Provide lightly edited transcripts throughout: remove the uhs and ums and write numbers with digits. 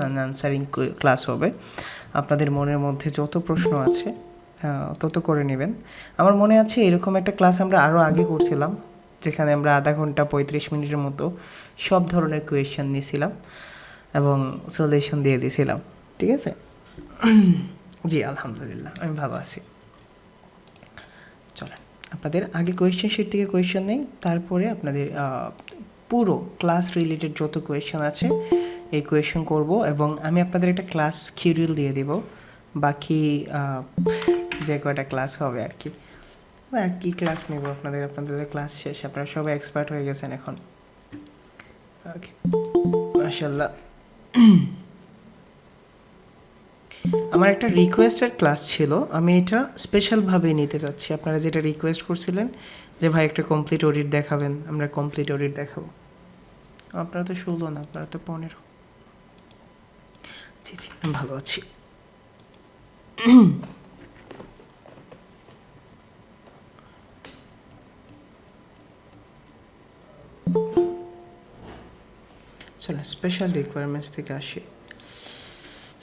And answering class হবে। আপনাদের মনের মধ্যে যত প্রশ্ন আছে তত করে নেবেন। আমার মনে আছে এরকম একটা ক্লাস আমরা আরও আগে করছিলাম, যেখানে আমরা আধা ঘন্টা 35 মিনিটের মতো সব ধরনের কোয়েশ্চেন নিয়েছিলাম এবং সলিউশন দিয়ে দিয়েছিলাম। ঠিক আছে? জি আলহামদুলিল্লাহ, আমি ভালো আছি। চলেন আপনাদের আগে কোয়েশ্চেন শিট থেকে কোয়েশ্চেন নেই, তারপরে আপনাদের পুরো ক্লাস রিলেটেড যত কোয়েশ্চেন আছে এই কোয়েশ্চেন করব, এবং আমি আপনাদের একটা ক্লাস শিডিউল দিয়ে দেব। বাকি যে কয়টা ক্লাস হবে আর কি ক্লাস নেব আপনাদের ক্লাস শেষ, আপনারা সবাই এক্সপার্ট হয়ে গেছেন এখন। ওকে মাশাআল্লাহ। আমার একটা রিকোয়েস্টেড ক্লাস ছিল, আমি এটা স্পেশালভাবে নিতে চাচ্ছি। আপনারা যেটা রিকোয়েস্ট করছিলেন যে ভাই একটা কমপ্লিট অডিট দেখাবেন, আমরা কমপ্লিট অডিট দেখাবো। আপনারা তো 16 না, আপনারা তো 15। জি জি আমি ভালো আছি। চলো স্পেশাল রিকোয়ারমেন্টস থেকে আসি।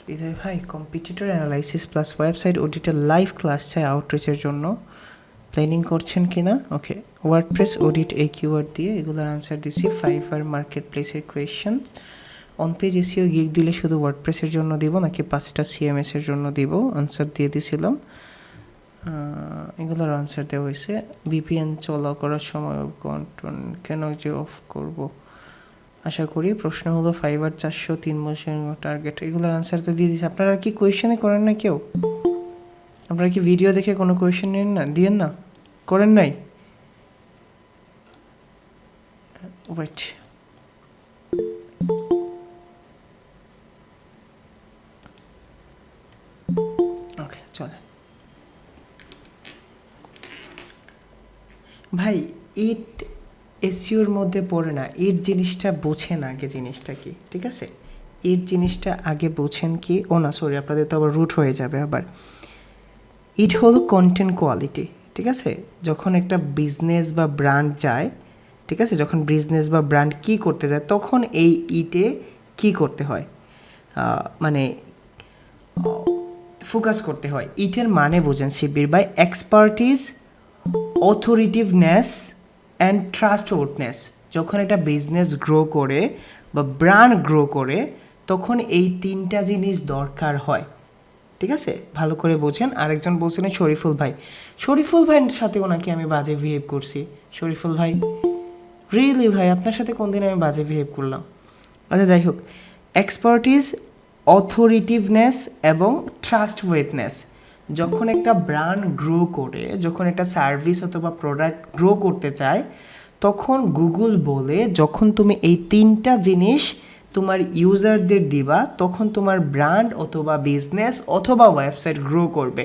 হৃদয় ভাই, কম্পিটিটর অ্যানালাইসিস প্লাস ওয়েবসাইট অডিটের লাইভ ক্লাস চাই আউটরিচের জন্য, প্ল্যানিং করছেন কি না? ওকে, ওয়ার্ডপ্রেস অডিট এই কিওয়ার্ড দিয়ে এগুলোর আনসার দিচ্ছি। ফাইভার মার্কেট প্লেসের question. On page SEO gig দিলে শুধু ওয়ার্ডপ্রেসের জন্য দিব নাকি 5টা সিএমএসের জন্য দিব? আনসার দিয়ে দিয়েছিলাম, এগুলোর আনসার দেওয়া হয়েছে। ভিপিএন চলা করার সময় কন্ট্রোল কেন যে অফ করব? আশা করি প্রশ্ন হলো ফাইবার 403 মাসের টার্গেট, এগুলোর আনসার তো দিয়ে দিয়েছি। আপনারা কি কোয়েশ্চেনে করেন না কেউ? আপনারা কি ভিডিও দেখে কোনো কোয়েশ্চেন নেন না, দিয়েন না, করেন নাই? ওয়েট, ওকে চলে ভাই। ইট এসইওর মধ্যে পড়ে না, ইট জিনিসটা বোঝেন আগে জিনিসটা কি, ঠিক আছে? ইট জিনিসটা আগে বোঝেন কি? ও না সরি, আপনাদের তো আবার রুট হয়ে যাবে আবার। ইট হলো কন্টেন্ট কোয়ালিটি, ঠিক আছে? যখন একটা বিজনেস বা ব্র্যান্ড যায়, ঠিক আছে, যখন বিজনেস বা ব্র্যান্ড কী করতে যায় তখন এই ইটে কি করতে হয়, মানে ফোকাস করতে হয়। ইটের মানে বোঝেন শিবির ভাই, এক্সপার্টিস, অথরিটিভনেস অ্যান্ড ট্রাস্টওয়ার্থনেস। যখন একটা বিজনেস গ্রো করে বা ব্র্যান্ড গ্রো করে তখন এই 3টা জিনিস দরকার হয়, ঠিক আছে? ভালো করে বোঝেন। আরেকজন বলছিলেন শরীফুল ভাই, শরীফুল ভাইয়ের সাথে ওনাকে আমি বাজে বিহেভ করছি। শরীফুল ভাই, রিয়েলি ভাই আপনার সাথে কোন দিন আমি বাজে বিহেভ করলাম? আচ্ছা যাই হোক, এক্সপার্টিস, অথরিটিভনেস এবং ট্রাস্টওয়ার্থনেস। যখন একটা ব্র্যান্ড গ্রো করে, যখন একটা সার্ভিস অথবা প্রোডাক্ট গ্রো করতে চায় তখন গুগল বলে যখন তুমি এই 3টা জিনিস তোমার ইউজারদের দিবা তখন তোমার ব্র্যান্ড অথবা বিজনেস অথবা ওয়েবসাইট গ্রো করবে।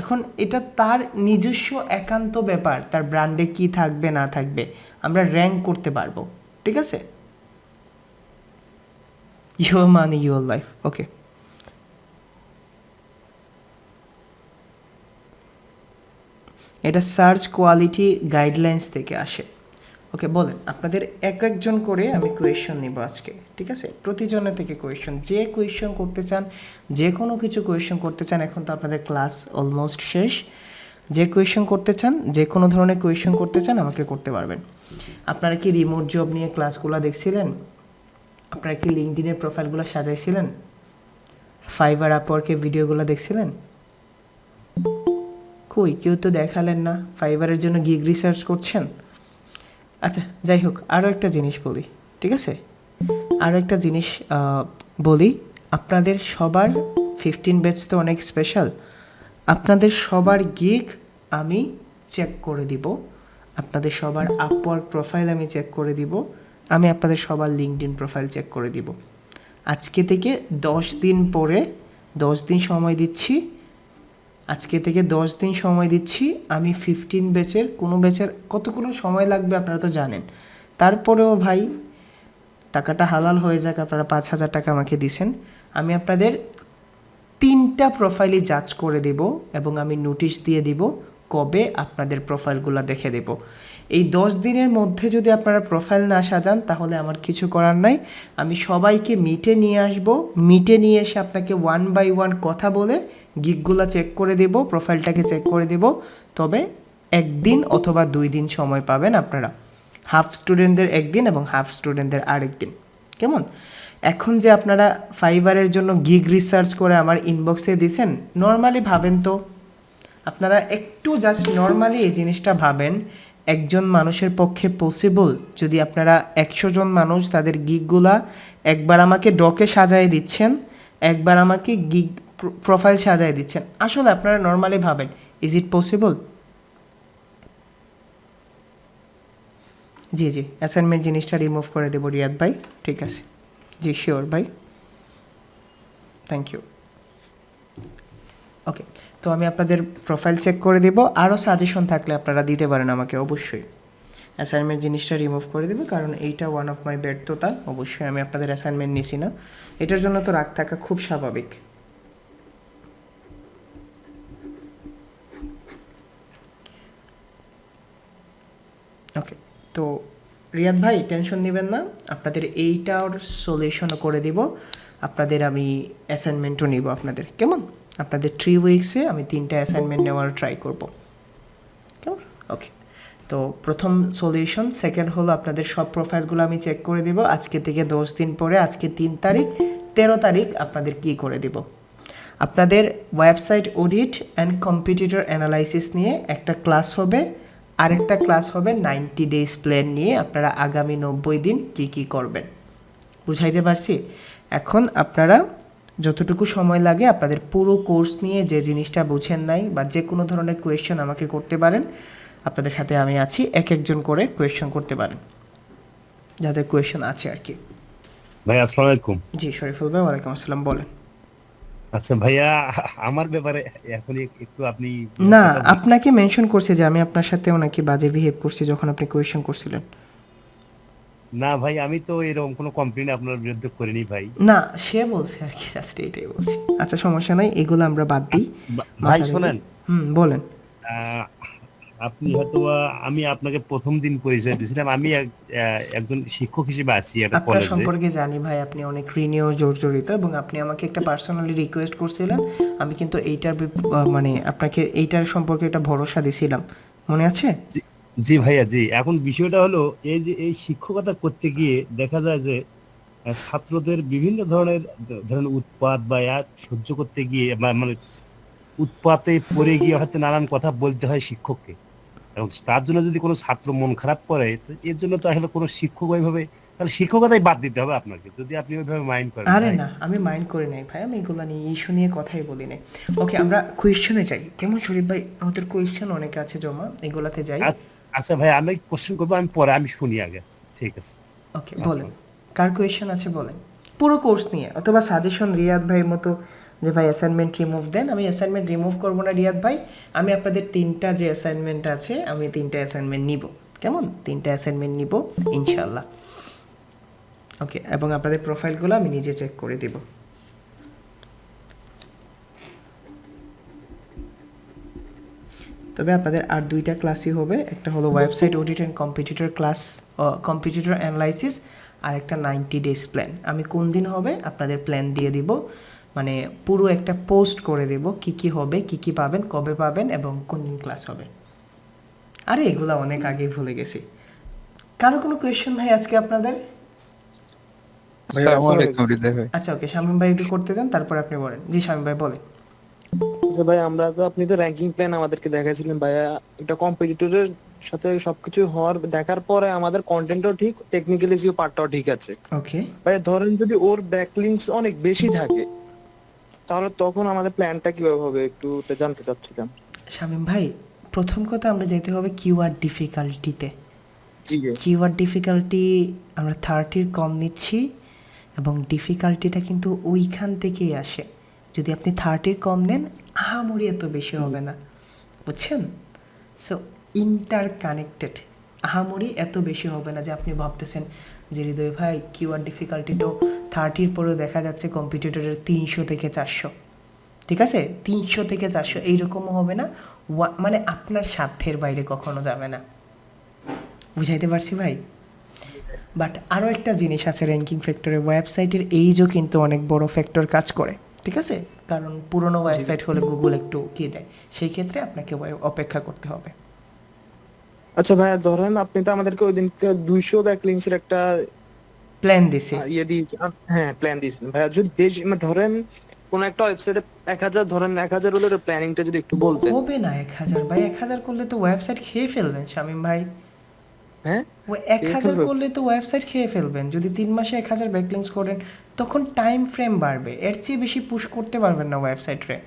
এখন এটা তার নিজস্ব একান্ত ব্যাপার, তার ব্র্যান্ডে কি থাকবে না থাকবে, আমরা র্যাঙ্ক করতে পারবো, ঠিক আছে? ইউর মানি ইউর লাইফ, ওকে। এটা সার্চ কোয়ালিটি গাইডলাইন্স থেকে আসে। ওকে বলেন, আপনাদের এক একজন করে আমি কোয়েশ্চন নিব আজকে, ঠিক আছে? প্রতিজনের থেকে কোয়েশ্চন, যে কোয়েশ্চন করতে চান, যে কোনো কিছু কোয়েশ্চন করতে চান, এখন তো আপনাদের ক্লাস অলমোস্ট শেষ। যে কোয়েশ্চন করতে চান, যে কোনো ধরনের কোয়েশ্চন করতে চান আমাকে করতে পারবেন। আপনারা কি রিমোট জব নিয়ে ক্লাসগুলো দেখছিলেন? আপনারা কি লিঙ্কডিনের প্রোফাইলগুলো সাজাইছিলেন? ফাইবার আপওয়ার্কের ভিডিওগুলো দেখছিলেন? কই কেউ তো দেখালেন না। ফাইবারের জন্য গিগ রিসার্চ করছেন? আচ্ছা যাই হোক, আরও একটা জিনিস বলি, ঠিক আছে? আরও একটা জিনিস বলি, আপনাদের সবার 15 ব্যাচ তো অনেক স্পেশাল। আপনাদের সবার গিগ আমি চেক করে দিব, আপনাদের সবার আপওয়ার্ক প্রোফাইল আমি চেক করে দিব, আমি আপনাদের সবার লিঙ্কডইন প্রোফাইল চেক করে দিব। আজকে থেকে 10 দিন পরে, 10 দিন সময় দিচ্ছি, আজকে থেকে 10 দিন সময় দিচ্ছি। আমি 15 ব্যাচের কোনো ব্যাচের কতগুলো সময় লাগবে আপনারা তো জানেন, তারপরেও ভাই টাকাটা হালাল হয়ে যাক, আপনারা 5,000 টাকা আমাকে দিছেন, আমি আপনাদের 3টা প্রোফাইলই জাজ করে দেব এবং আমি নোটিশ দিয়ে দিব কবে আপনাদের প্রোফাইলগুলো দেখে দেব। এই 10 দিনের মধ্যে যদি আপনারা প্রোফাইল না সাজান তাহলে আমার কিছু করার নাই। আমি সবাইকে মিটে নিয়ে আসব, মিটে নিয়ে এসে আপনাকে 1 বাই 1 কথা বলে গিগগুলো চেক করে দেব, প্রোফাইলটাকে চেক করে দেব। তবে 1 দিন অথবা 2 দিন সময় পাবেন আপনারা, হাফ স্টুডেন্টদের 1 দিন এবং হাফ স্টুডেন্টদের আরেক দিন। কেমন? এখন যে আপনারা ফাইবারের জন্য গিগ রিসার্চ করে আমার ইনবক্সে দিয়েছেন, নর্মালি ভাবেন তো, আপনারা একটু জাস্ট নর্মালি এই জিনিসটা ভাবেন, একজন মানুষের পক্ষে পসিবল যদি আপনারা 100 জন মানুষ তাদের গিগগুলা একবার আমাকে ডকে সাজায় দিচ্ছেন, একবার আমাকে গিগ প্রোফাইল সাজায় দিচ্ছেন, আসলে আপনারা নর্মালি ভাবেন is it possible? G G, assignment জিনিসটা রিমুভ করে দেবো রিয়াদ ভাই, ঠিক আছে। জি শিওর ভাই, থ্যাংক ইউ। ওকে, তো আমি আপনাদের প্রোফাইল চেক করে দেব, আরও সাজেশন থাকলে আপনারা দিতে পারেন আমাকে অবশ্যই। অ্যাসাইনমেন্ট জিনিসটা রিমুভ করে দেবো, কারণ এইটা ওয়ান অফ মাই ব্যর্থতা, অবশ্যই আমি আপনাদের অ্যাসাইনমেন্ট নিছি না, এটার জন্য তো রাগ থাকা খুব স্বাভাবিক। ওকে, তো রিয়াদ ভাই টেনশন নেবেন না, আপনাদের এইটার সলিউশনও করে দিব, আপনাদের আমি অ্যাসাইনমেন্টও নিব আপনাদের, কেমন? আপনাদের 3 উইকসে আমি 3টা অ্যাসাইনমেন্ট নেওয়ার ট্রাই করব, কেমন? ওকে, তো প্রথম সলিউশন, সেকেন্ড হলো আপনাদের সব প্রোফাইলগুলো আমি চেক করে দিব আজকে থেকে 10 দিন পরে, আজকে 3 তারিখ, 13 তারিখ আপনাদের কি করে দিব, আপনাদের website audit and competitor analysis নিয়ে একটা ক্লাস হবে, আরেকটা ক্লাস হবে 90 ডেজ প্ল্যান নিয়ে, আপনারা আগামী 90 দিন কি কি করবেন। বুঝাইতে পারছি? এখন আপনারা যতটুকু সময় লাগে আপনাদের পুরো কোর্স নিয়ে যে জিনিসটা বুঝেন নাই বা যে কোনো ধরনের কোয়েশ্চেন আমাকে করতে পারেন, আপনাদের সাথে আমি আছি, এক একজন করে কোয়েশ্চেন করতে পারেন যাদের কোয়েশ্চেন আছে আর কি। ভাই আসসালামু আলাইকুম। জি শরীফুল ভাই, ওয়ালাইকুম আসসালাম, বলেন। আচ্ছা ভাইয়া, আমার ব্যাপারে এখন একটু আপনি না, কথা বলুন। আপনাকে মেনশন করছে যে আমি আপনার সাথেও নাকি বাজে বিহেভ করছি যখন আপনি কোয়েশ্চেন করছিলেন। না ভাই, আমি তো এরকম কোনো কমপ্লেন আপনার বিরুদ্ধে করিনি ভাই। না, সে বলছে আর কি, জাস্ট এটাই বলছি। আচ্ছা সমস্যা নাই, এগুলো আমরা বাদ দিই ভাই মাথা থেকে। শোনেন, বলেন। আহ, আপনি হয়তো আমি আপনাকে প্রথম দিন পরিচয় দিয়েছিলাম, আমি একজন শিক্ষক হিসেবে আছি একটা আপনার কলেজে। সম্পর্কে জানি ভাই, আপনি অনেক ঋণীয় জর্জরিত, এবং আপনি আমাকে একটা পার্সোনালি রিকোয়েস্ট করছিলেন, আমি কিন্তু এইটার মানে আপনাকে এইটার সম্পর্কে একটা ভরসা দিছিলাম, মনে আছে? জি জি ভাইয়া, জি। এখন বিষয়টা হলো এই যে এই শিক্ষকতা করতে গিয়ে দেখা যায় যে ছাত্রদের বিভিন্ন ধরনের ধরেন উৎপাত বা সহ্য করতে গিয়ে মানে উৎপাতে পড়ে গিয়ে হয়তো নানান কথা বলতে হয় শিক্ষককে, এবং তার জন্য যদি কোনো ছাত্র মন খারাপ করে, তো এর জন্য তো আসলে কোনো শিক্ষক ওইভাবে, তাহলে শিক্ষকতাই বাদ দিতে হবে আপনাকে, যদি আপনি ওইভাবে মাইন্ড করেন আরে ভাই। না, আমি মাইন্ড করে নাই ভাই, আমি এগুলো নিয়ে ইস্যু নিয়ে কথাই বলি নাই। ওকে, আমরা কোয়েশ্চেনে যাই, কেমন শরীফ ভাই? আমাদের কোয়েশ্চেন অনেক আছে জমা, এগুলাতে যাই। আচ্ছা ভাই, আমি কোশ্চেন করবো, আমি পরে আমি শুনি আগে, ঠিক আছে? ওকে বলেন, আসসালাম। কার কোয়েশ্চেন আছে বলেন, পুরো কোর্স নিয়ে, অথবা সাজেশন রিয়াদ ভাইয়ের মতো যে ভাই অ্যাসাইনমেন্ট রিমুভ দেন। আমি অ্যাসাইনমেন্ট রিমুভ করবো না রিয়াদ ভাই, আমি আপনাদের 3টা যে অ্যাসাইনমেন্ট আছে আমি 3টা অ্যাসাইনমেন্ট নিব, কেমন? 3টা অ্যাসাইনমেন্ট নিব ইনশাল্লাহ। ওকে, এবং আপনাদের প্রোফাইলগুলো আমি নিজে চেক করে দিব। তবে আপনাদের আর 2টা ক্লাসই হবে, একটা হলো website audit and competitor class, competitor analysis, আর একটা 90 ডেজ প্ল্যান। আমি কোন দিন হবে আপনাদের প্ল্যান দিয়ে দিব, মানে পুরো একটা পোস্ট করে দেব কি কি হবে, কি কি পাবেন, কবে পাবেন এবং কোন দিন ক্লাস হবে। আরে এগুলো অনেক আগেই ভুলে গেছি। কারো কোনো কোয়েশ্চেন নাই আজকে আপনাদের? আসসালামু আলাইকুম হৃদয় ভাই। আচ্ছা ওকে, শামীম ভাই একটু করতে দেন, তারপর আপনি বলেন। জি শামীম ভাই বলেন। আচ্ছা ভাই, আপনি তো র্যাঙ্কিং প্ল্যান আমাদেরকে দেখাইছিলেন ভাইয়া, এটা কম্পিটিটরের সাথে সবকিছু হওয়ার দেখার পরে আমাদের কন্টেন্টও ঠিক, টেকনিক্যালি যে পার্টটাও ঠিক আছে ওকে ভাই। ধরেন যদি ওর ব্যাকলিংস অনেক বেশি থাকে, তাহলে তখন আমাদের প্ল্যানটা কিভাবে হবে একটু ওটা জানতে চাচ্ছিলাম। শামীম ভাই, প্রথম কথা আমরা যেতে হবে কিওয়ার্ড ডিফিকাল্টিতে। জি ভাই। কিওয়ার্ড ডিফিকাল্টি আমরা 30-র কম নিচ্ছি, এবং ডিফিকাল্টিটা কিন্তু ওইখান থেকেই আসে। যদি আপনি 30-র কম নেন, আহামরি এত বেশি জি। হবে না, বুঝছেন? সো ইন্টার কানেক্টেড, আহামরি এত বেশি হবে না যে আপনি ভাবতেছেন যে হৃদয় ভাই কিওয়ার্ড ডিফিকাল্টি তো 30-র পরেও দেখা যাচ্ছে কম্পিটিটরের 300 থেকে 400, ঠিক আছে? 300 থেকে 400 এইরকমও হবে না, মানে আপনার সাধ্যের বাইরে কখনো যাবে না। বুঝাইতে পারছি ভাই? বাট আরও একটা জিনিস আছে র্যাঙ্কিং ফ্যাক্টরে, ওয়েবসাইটের এইজও কিন্তু অনেক বড় ফ্যাক্টর কাজ করে, ঠিক আছে? কারণ পুরনো ওয়েবসাইট হলে গুগল একটু কি দেয়, সেই ক্ষেত্রে আপনাকে অপেক্ষা করতে হবে। আচ্ছা ভাইয়া, ধরেন আপনি তো আমাদেরকে ওই দিনকে 200 ব্যাকলিংসের একটা প্ল্যান দিছি। ইয়ে দিয়ে, হ্যাঁ প্ল্যান দিয়েছিলেন ভাইয়া। যদি বেশি মানে ধরেন কোন একটা ওয়েবসাইটে 1000, ধরেন 1000 হলে প্ল্যানিংটা যদি একটু বলতেন। হবে না 1000 ভাই, 1000 করলে তো ওয়েবসাইট খেয়ে ফেলবেন শামীম ভাই। হ্যাঁ, ও খেয়ে 1000 ফেলবে? করলে তো ওয়েবসাইট খেয়ে ফেলবেন। যদি 3 মাসে 1000 ব্যাকলিংস করেন তখন টাইম ফ্রেম বাড়বে, এর চেয়ে বেশি পুশ করতে পারবেন না ওয়েবসাইটে।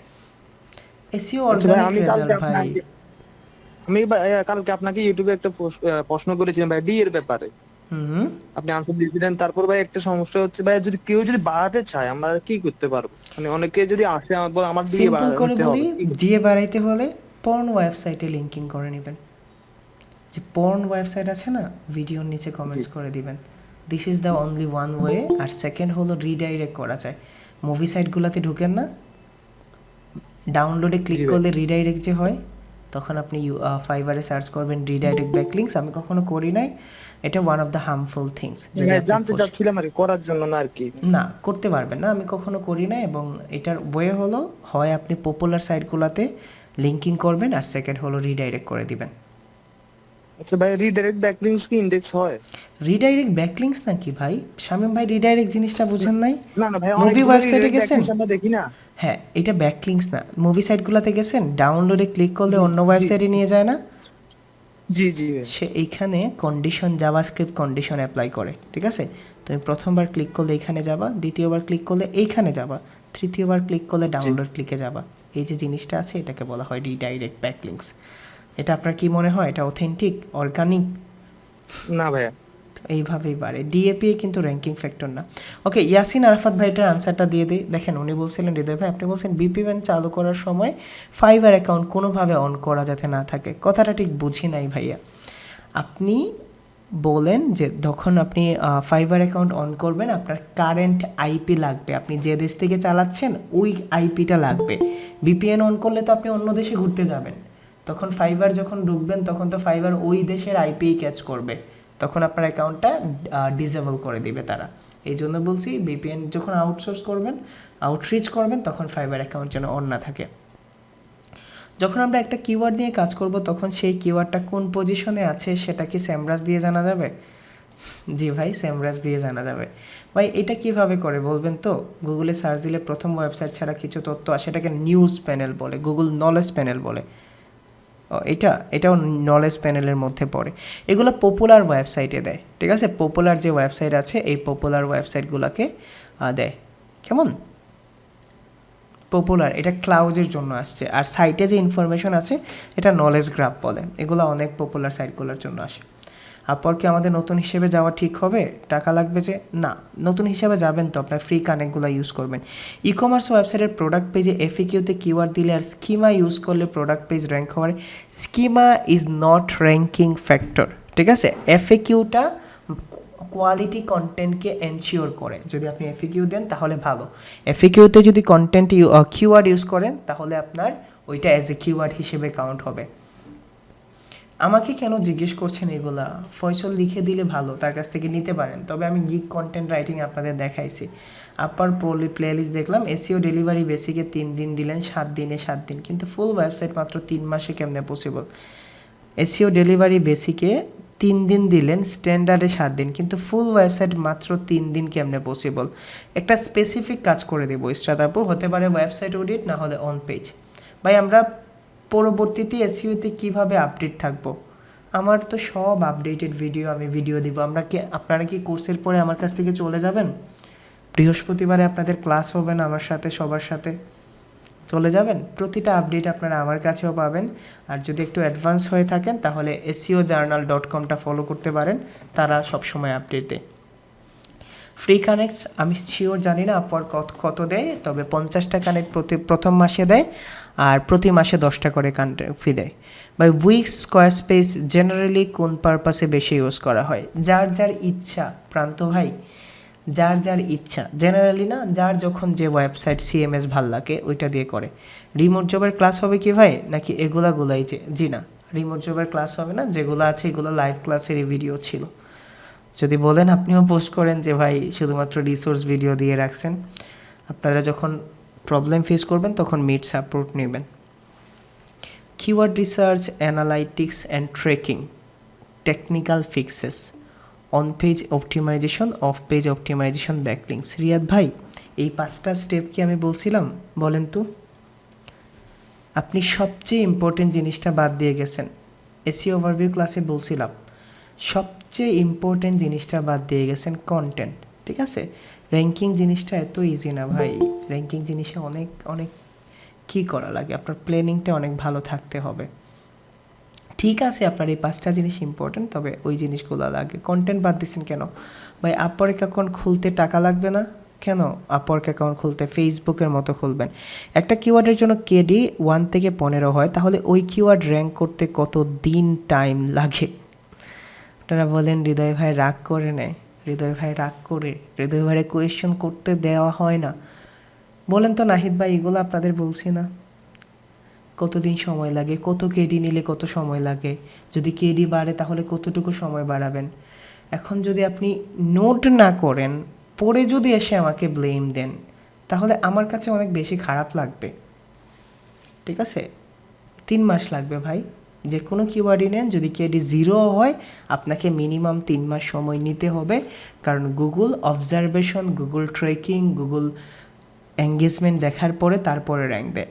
এসইও আচ্ছা ভাই, অর্গানিক রেজাল্ট ভাই। কালকে আপনাকে ইউটিউবে একটা প্রশ্ন করেছিলাম ভাই ডি এর ব্যাপারে, হুম, আপনি আনসার দিয়েছিলেন। তারপর ভাই একটা সমস্যা হচ্ছে ভাই, যদি কেউ যদি বাড়াতে চায় আমরা কি করতে পারবো? মানে অনেকে যদি আসে আমার দিয়ে সিম্পল করে বাড়াতে বলি, হবে, কি করতে জিএ বাড়াইতে হলে পর্ন ওয়েবসাইটে লিঙ্কিং করে নেবেন। যে পর্ন ওয়েবসাইট আছে না, ভিডিওর নিচে কমেন্টস করে দিবেন, this is the only one way. আর সেকেন্ড হলো রিডাইরেক্ট করা যায়। মুভি সাইটগুলোতে ঢুকেন না, ডাউনলোডে ক্লিক জি ভাই। করলে রিডাইরেক্ট যে হয়, তখন আপনি ফাইবারে সার্চ করবেন রিডাইরেক্ট ব্যাকলিংস। আমি কখনো করি নাই, এটা one of the harmful things. যদি হ্যাঁ, আপনি জানতে চাচ্ছিলাম আর কি, করার জন্য না আর কি। না করতে পারবেন না, আমি কখনো করি না। এবং এটার ওয়ে হলো, হয় আপনি পপুলার সাইটগুলোতে লিঙ্কিং করবেন, আর সেকেন্ড হলো রিডাইরেক্ট করে দিবেন। আচ্ছা ভাই, রিডাইরেক্ট ব্যাকলিংস কি ইনডেক্স হয়? রিডাইরেক্ট ব্যাকলিংস নাকি ভাই? শামীম ভাই রিডাইরেক্ট জিনিসটা বুঝেন নাই? না না ভাই, মুভি অনেকগুলো ওয়েবসাইটে রিডাইরেক্ট গেছেন? ব্যাকলিংস আমরা দেখি না। হ্যাঁ, এটা ব্যাকলিংস না। মুভি সাইটগুলোতে গেছেন, ডাউনলোডে ক্লিক করলে জি অন্য জি ওয়েবসাইটে নিয়ে যায় না? জি জি ভাই। সে এইখানে কন্ডিশন, জাভাস্ক্রিপ্ট কন্ডিশন অ্যাপ্লাই করে, ঠিক আছে? তুমি প্রথমবার ক্লিক করলে এইখানে যাবা, দ্বিতীয়বার ক্লিক করলে এইখানে যাবা, তৃতীয়বার ক্লিক করলে জি। ডাউনলোড ক্লিকে যাবা। এই যে জিনিসটা আছে, এটাকে বলা হয় রিডাইরেক্ট ব্যাকলিংস। এটা আপনার কি মনে হয় এটা অথেন্টিক, অর্গানিক? না ভাইয়া। এইভাবেই বাড়ে। ডিএপিএ কিন্তু র্যাঙ্কিং ফ্যাক্টর না। ওকে, ইয়াসিন আরাফাত ভাইটার আনসারটা দিয়ে দিই। দেখেন, উনি বলছিলেন, হৃদয় ভাই আপনি বলছেন বিপিএন চালু করার সময় ফাইবার অ্যাকাউন্ট কোনোভাবে অন করা যাতে না থাকে। কথাটা ঠিক বুঝি নাই ভাইয়া। আপনি বলেন যে যখন আপনি ফাইবার অ্যাকাউন্ট অন করবেন, আপনার কারেন্ট আইপি লাগবে, আপনি যে দেশ থেকে চালাচ্ছেন ওই আইপিটা লাগবে। বিপিএন অন করলে তো আপনি অন্য দেশে ঘুরতে যাবেন, তখন ফাইবার যখন ঢুকবেন তখন তো ফাইবার ওই দেশের আইপি ক্যাচ করবে, তখন আপনার অ্যাকাউন্টটা ডিসেবল করে দিবে তারা। এই জন্য বলছি বিপিএন যখন আউটসোর্স করবেন, আউটরিচ করবেন, তখন ফাইবার অ্যাকাউন্ট যেন অন না থাকে। যখন আমরা একটা কিওয়ার্ড নিয়ে কাজ করব, তখন সেই কিওয়ার্ডটা কোন পজিশনে আছে সেটা কি সেমরাস দিয়ে জানা যাবে? জি ভাই, সেমরাস দিয়ে জানা যাবে। ভাই এটা কিভাবে করে বলবেন তো? গুগলে সার্চ দিলে প্রথম ওয়েবসাইট ছাড়া কিছু তথ্য আসে, এটাকে নিউজ প্যানেল বলে, গুগল নলেজ প্যানেল বলে। এটাও নলেজ প্যানেলের মধ্যে পড়ে। এগুলো পপুলার ওয়েবসাইটে দেয়, ঠিক আছে? পপুলার যে ওয়েবসাইট আছে, এই পপুলার ওয়েবসাইটগুলোকে দেয়। কেমন পপুলার, এটা ক্লাউজের জন্য আসছে। আর সাইটে যে ইনফরমেশন আছে এটা নলেজ গ্রাফ বলে। এগুলো অনেক পপুলার সাইটগুলোর জন্য আসে। আপর কি আমাদের নতুন হিসেবে যাওয়া ঠিক হবে? টাকা লাগবে যে? না, নতুন হিসেবে যাবেন তো আপনার ফ্রি কানেক্টগুলো ইউজ করবেন। ই কমার্স ওয়েবসাইটের প্রোডাক্ট পেজে এফএকিউতে কিওয়ার্ড দিলে আর স্কিমা ইউজ করলে প্রোডাক্ট পেজ র্যাঙ্ক হওয়ার। Schema is not ranking factor, ঠিক আছে? এফএকিউটা কোয়ালিটি কন্টেন্টকে এনশিওর করে। যদি আপনি এফএকিউ দেন তাহলে ভালো। এফএকিউতে যদি কন্টেন্ট কিওয়ার্ড ইউজ করেন তাহলে আপনার ওইটা অ্যাজ এ কিওয়ার্ড হিসেবে কাউন্ট হবে। আমাকে কেন জিজ্ঞেস করছেন এগুলা? ফয়সল লিখে দিলে ভালো, তার কাছ থেকে নিতে পারেন। তবে আমি গিগ কন্টেন্ট রাইটিং আপনাদের দেখাইছি। আপার প্লেলিস্ট দেখলাম, এসইও ডেলিভারি বেসিকে 3 দিন দিলেন, 7 দিনে 7 দিন, কিন্তু ফুল ওয়েবসাইট মাত্র 3 মাসে কেমনে পসিবল? এসইও ডেলিভারি বেসিকে 3 দিন দিলেন, স্ট্যান্ডার্ডে 7 দিন, কিন্তু ফুল ওয়েবসাইট মাত্র 3 দিন কেমনে পসিবল? একটা স্পেসিফিক কাজ করে দেবো ইস্টাদাপু, হতে পারে ওয়েবসাইট অডিট, না হলে অন পেজ। ভাই আমরা পরবর্তীতে এসইওতে কিভাবে আপডেট থাকবো? আমার তো সব আপডেটেড ভিডিও দিব। আপনারা কি কোর্সের পরে আমার কাছ থেকে চলে যাবেন? বৃহস্পতিবারে আপনাদের ক্লাস হবে না, আমার সাথে সবার সাথে চলে যাবেন? প্রতিটা আপডেট আপনারা আমার কাছেও পাবেন। আর যদি একটু অ্যাডভান্স হয়ে থাকেন তাহলে SEOjournal.comটা ফলো করতে পারেন, তারা সবসময় আপডেট দেয়। ফ্রি কানেক্টস আমি শিওর জানি না আপনার কত দেয়, তবে 50টা কানেক্ট প্রথম মাসে দেয়, আর প্রতি মাসে 10টা করে কানেক্ট ফি দেয়। By Wix Squarespace generally কোন পারপাসে বেশি ইউজ করা হয়? যার যার ইচ্ছা প্রান্ত ভাই, যার যার ইচ্ছা, জেনারেলি না, যার যখন যে ওয়েবসাইট সিএমএস ভাল লাগে ওইটা দিয়ে করে। রিমোট জবের ক্লাস হবে কি ভাই, নাকি এগুলাগুলাই? জি না, রিমোট জবের ক্লাস হবে না, যেগুলো আছে এগুলো লাইভ ক্লাসেরই ভিডিও ছিল। যদি বলেন আপনিও পোস্ট করেন যে ভাই শুধুমাত্র রিসোর্স ভিডিও দিয়ে রাখছেন, আপনারা যখন প্রবলেম ফেস করবেন তখন মিট সাপোর্ট নেবেন। Keyword research, analytics and tracking, technical fixes, on page optimization, off page optimization, backlinks. Riyad ভাই, এই 5টা স্টেপ কি আমি বলছিলাম? বলেন তো। আপনি সবচেয়ে ইম্পর্টেন্ট জিনিসটা বাদ দিয়ে গেছেন। এসইও ওভারভিউ ক্লাসে বলছিলাম সবচেয়ে ইম্পর্টেন্ট জিনিসটা বাদ দিয়ে গেছেন, কন্টেন্ট। ঠিক আছে, র্যাঙ্কিং জিনিসটা এত ইজি না ভাই। র্যাঙ্কিং জিনিসে অনেক অনেক কী করা লাগে, আপনার প্ল্যানিংটা অনেক ভালো থাকতে হবে। ঠিক আছে, আপনার এই 5টা জিনিস ইম্পর্টেন্ট, তবে ওই জিনিসগুলো লাগে। কন্টেন্ট বাদ দিচ্ছেন কেন ভাই? আপওয়ার্ক অ্যাকাউন্ট খুলতে টাকা লাগবে না কেন? আপওয়ার্ক অ্যাকাউন্ট খুলতে ফেসবুকের মতো খুলবেন। একটা কিওয়ার্ডের জন্য কেডি 1 থেকে 15 হয়, তাহলে ওই কিওয়ার্ড র্যাঙ্ক করতে কত দিন টাইম লাগে? আপনারা বলেন হৃদয় ভাই রাগ করে নেয়, হৃদয় ভাই রাগ করে, হৃদয় ভাইয়ের কোয়েশ্চেন করতে দেওয়া হয় না। বলেন তো নাহিদ ভাই, এগুলো আপনাদের বলছি না? কতদিন সময় লাগে, কত কেডি নিলে কত সময় লাগে, যদি কেডি বাড়ে তাহলে কতটুকু সময় বাড়াবেন। এখন যদি আপনি নোট না করেন, পরে যদি এসে আমাকে ব্লেম দেন, তাহলে আমার কাছে অনেক বেশি খারাপ লাগবে। ঠিক আছে, 3 মাস লাগবে ভাই, যে কোনো কিওয়ার্ডই নেন। যদি কেডি 0 হয়, আপনাকে মিনিমাম 3 মাস সময় নিতে হবে, কারণ Google observation, Google trekking, Google engagement দেখার পরে তারপরে র্যাঙ্ক দেয়।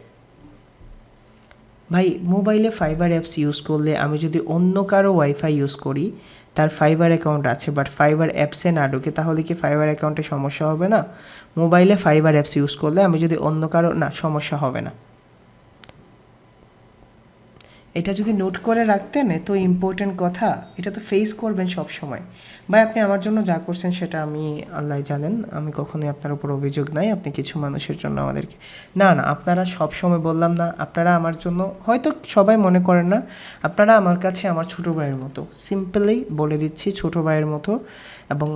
ভাই মোবাইলে ফাইবার অ্যাপস ইউজ করলে, আমি যদি অন্য কারো ওয়াইফাই ইউজ করি, তার ফাইবার অ্যাকাউন্ট আছে বাট ফাইবার অ্যাপসে না ঢুকে, তাহলে কি ফাইবার অ্যাকাউন্টে সমস্যা হবে না? মোবাইলে ফাইবার অ্যাপস ইউজ করলে আমি যদি অন্য কারো, না, সমস্যা হবে না। এটা যদি নোট করে রাখতেন, এত ইম্পর্টেন্ট কথা, এটা তো ফেস করবেন সব সময়। ভাই আপনি আমার জন্য যা করছেন সেটা আমি আল্লাহ জানেন, আমি কখনোই আপনার উপর অভিযোগ নাই। আপনি কিছু মানুষের জন্য আমাদেরকে, না না, আপনারা সব সময় বললাম না, আপনারা আমার জন্য, হয়তো সবাই মনে করেন না, আপনারা আমার কাছে আমার ছোটো ভাইয়ের মতো, সিম্পলি বলে দিচ্ছি, ছোটো ভাইয়ের মতো। এবং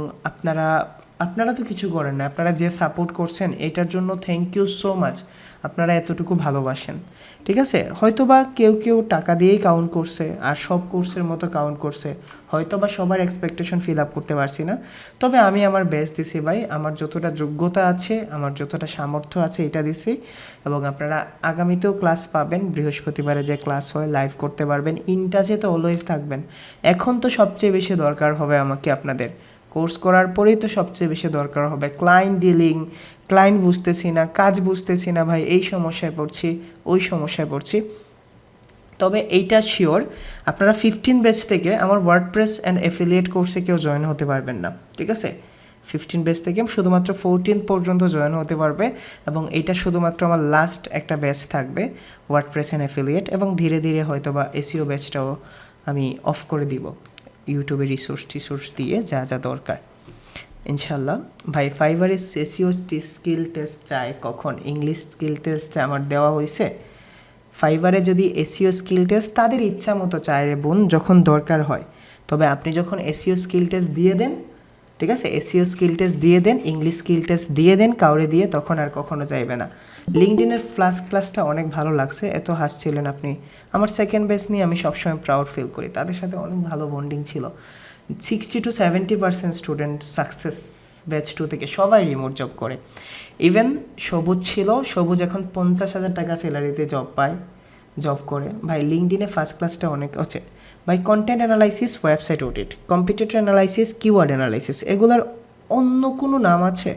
আপনারা তো কিছু করেন না, আপনারা যে সাপোর্ট করছেন এটার জন্য থ্যাংক ইউ সো মাচ। আপনারা এতটুকু ভালোবাসেন, ঠিক আছে? হয়তো বা কেউ কেউ টাকা দিয়েই কাউন্ট করছে, আর সব কোর্সের মতো কাউন্ট করছে, হয়তো বা সবার এক্সপেকটেশন ফিল আপ করতে পারছি না, তবে আমি আমার বেস্ট দিছি ভাই, আমার যতটা যোগ্যতা আছে, আমার যতটা সামর্থ্য আছে এটা দিছি। এবং আপনারা আগামীতেও ক্লাস পাবেন, বৃহস্পতিবারে যে ক্লাস হয় লাইভ করতে পারবেন, ইনটাচে তো অলওয়েজ থাকবেন। এখন তো সবচেয়ে বেশি দরকার হবে আমাকে আপনাদের, কোর্স করার পরেই তো সবচেয়ে বেশি দরকার হবে ক্লায়েন্ট ডিলিং। ক্লায়েন্ট বুঝতেছি না, কাজ বুঝতেছি না ভাই, এই সমস্যায় পড়ছি, ওই সমস্যায় পড়ছি। তবে এইটা শিওর, আপনারা 15 ব্যাচ থেকে আমার ওয়ার্ডপ্রেস অ্যান্ড অ্যাফিলিয়েট কোর্সে কেউ জয়েন হতে পারবেন না, ঠিক আছে? 15 ব্যাচ থেকে শুধুমাত্র 14 পর্যন্ত জয়েন হতে পারবে, এবং এটা শুধুমাত্র আমার লাস্ট একটা ব্যাচ থাকবে ওয়ার্ডপ্রেস অ্যান্ড অ্যাফিলিয়েট। এবং ধীরে ধীরে হয়তো বা এসইও ব্যাচটাও আমি অফ করে দিব, ইউটিউবে রিসোর্স দিয়ে যা যা দরকার ইনশাল্লাহ। ভাই ফাইবারে এসইও স্কিল টেস্ট চায় কখন? ইংলিশ স্কিল টেস্ট আমার দেওয়া হয়েছে। ফাইবারে যদি এসইও স্কিল টেস্ট তাদের ইচ্ছা মতো চায় রে বোন, যখন দরকার হয়। তবে আপনি যখন এসইও স্কিল টেস্ট দিয়ে দেন, ঠিক আছে, এসইও স্কিল টেস্ট দিয়ে দেন, ইংলিশ স্কিল টেস্ট দিয়ে দেন কাউরে দিয়ে, তখন আর কখনো যাইবে না। লিঙ্কডইনের ফ্লাশ ক্লাসটা অনেক ভালো লাগছে, এত হাসছিলেন আপনি। আমার সেকেন্ড ব্যাচ নিয়ে আমি সবসময় প্রাউড ফিল করি, তাদের সাথে অনেক ভালো বন্ডিং ছিল। 60 to 70% স্টুডেন্ট সাকসেস ব্যাচ 2 থেকে সবাই রিমোট জব করে। ইভেন সবুজ ছিল, সবুজ এখন 50,000 টাকা স্যালারিতে জব করে। ভাই লিঙ্কডইনে ফার্স্ট ক্লাসটা অনেক আছে ভাই। Content analysis, website audit, competitor analysis, keyword analysis, এগুলোর অন্য কোনো নাম আছে?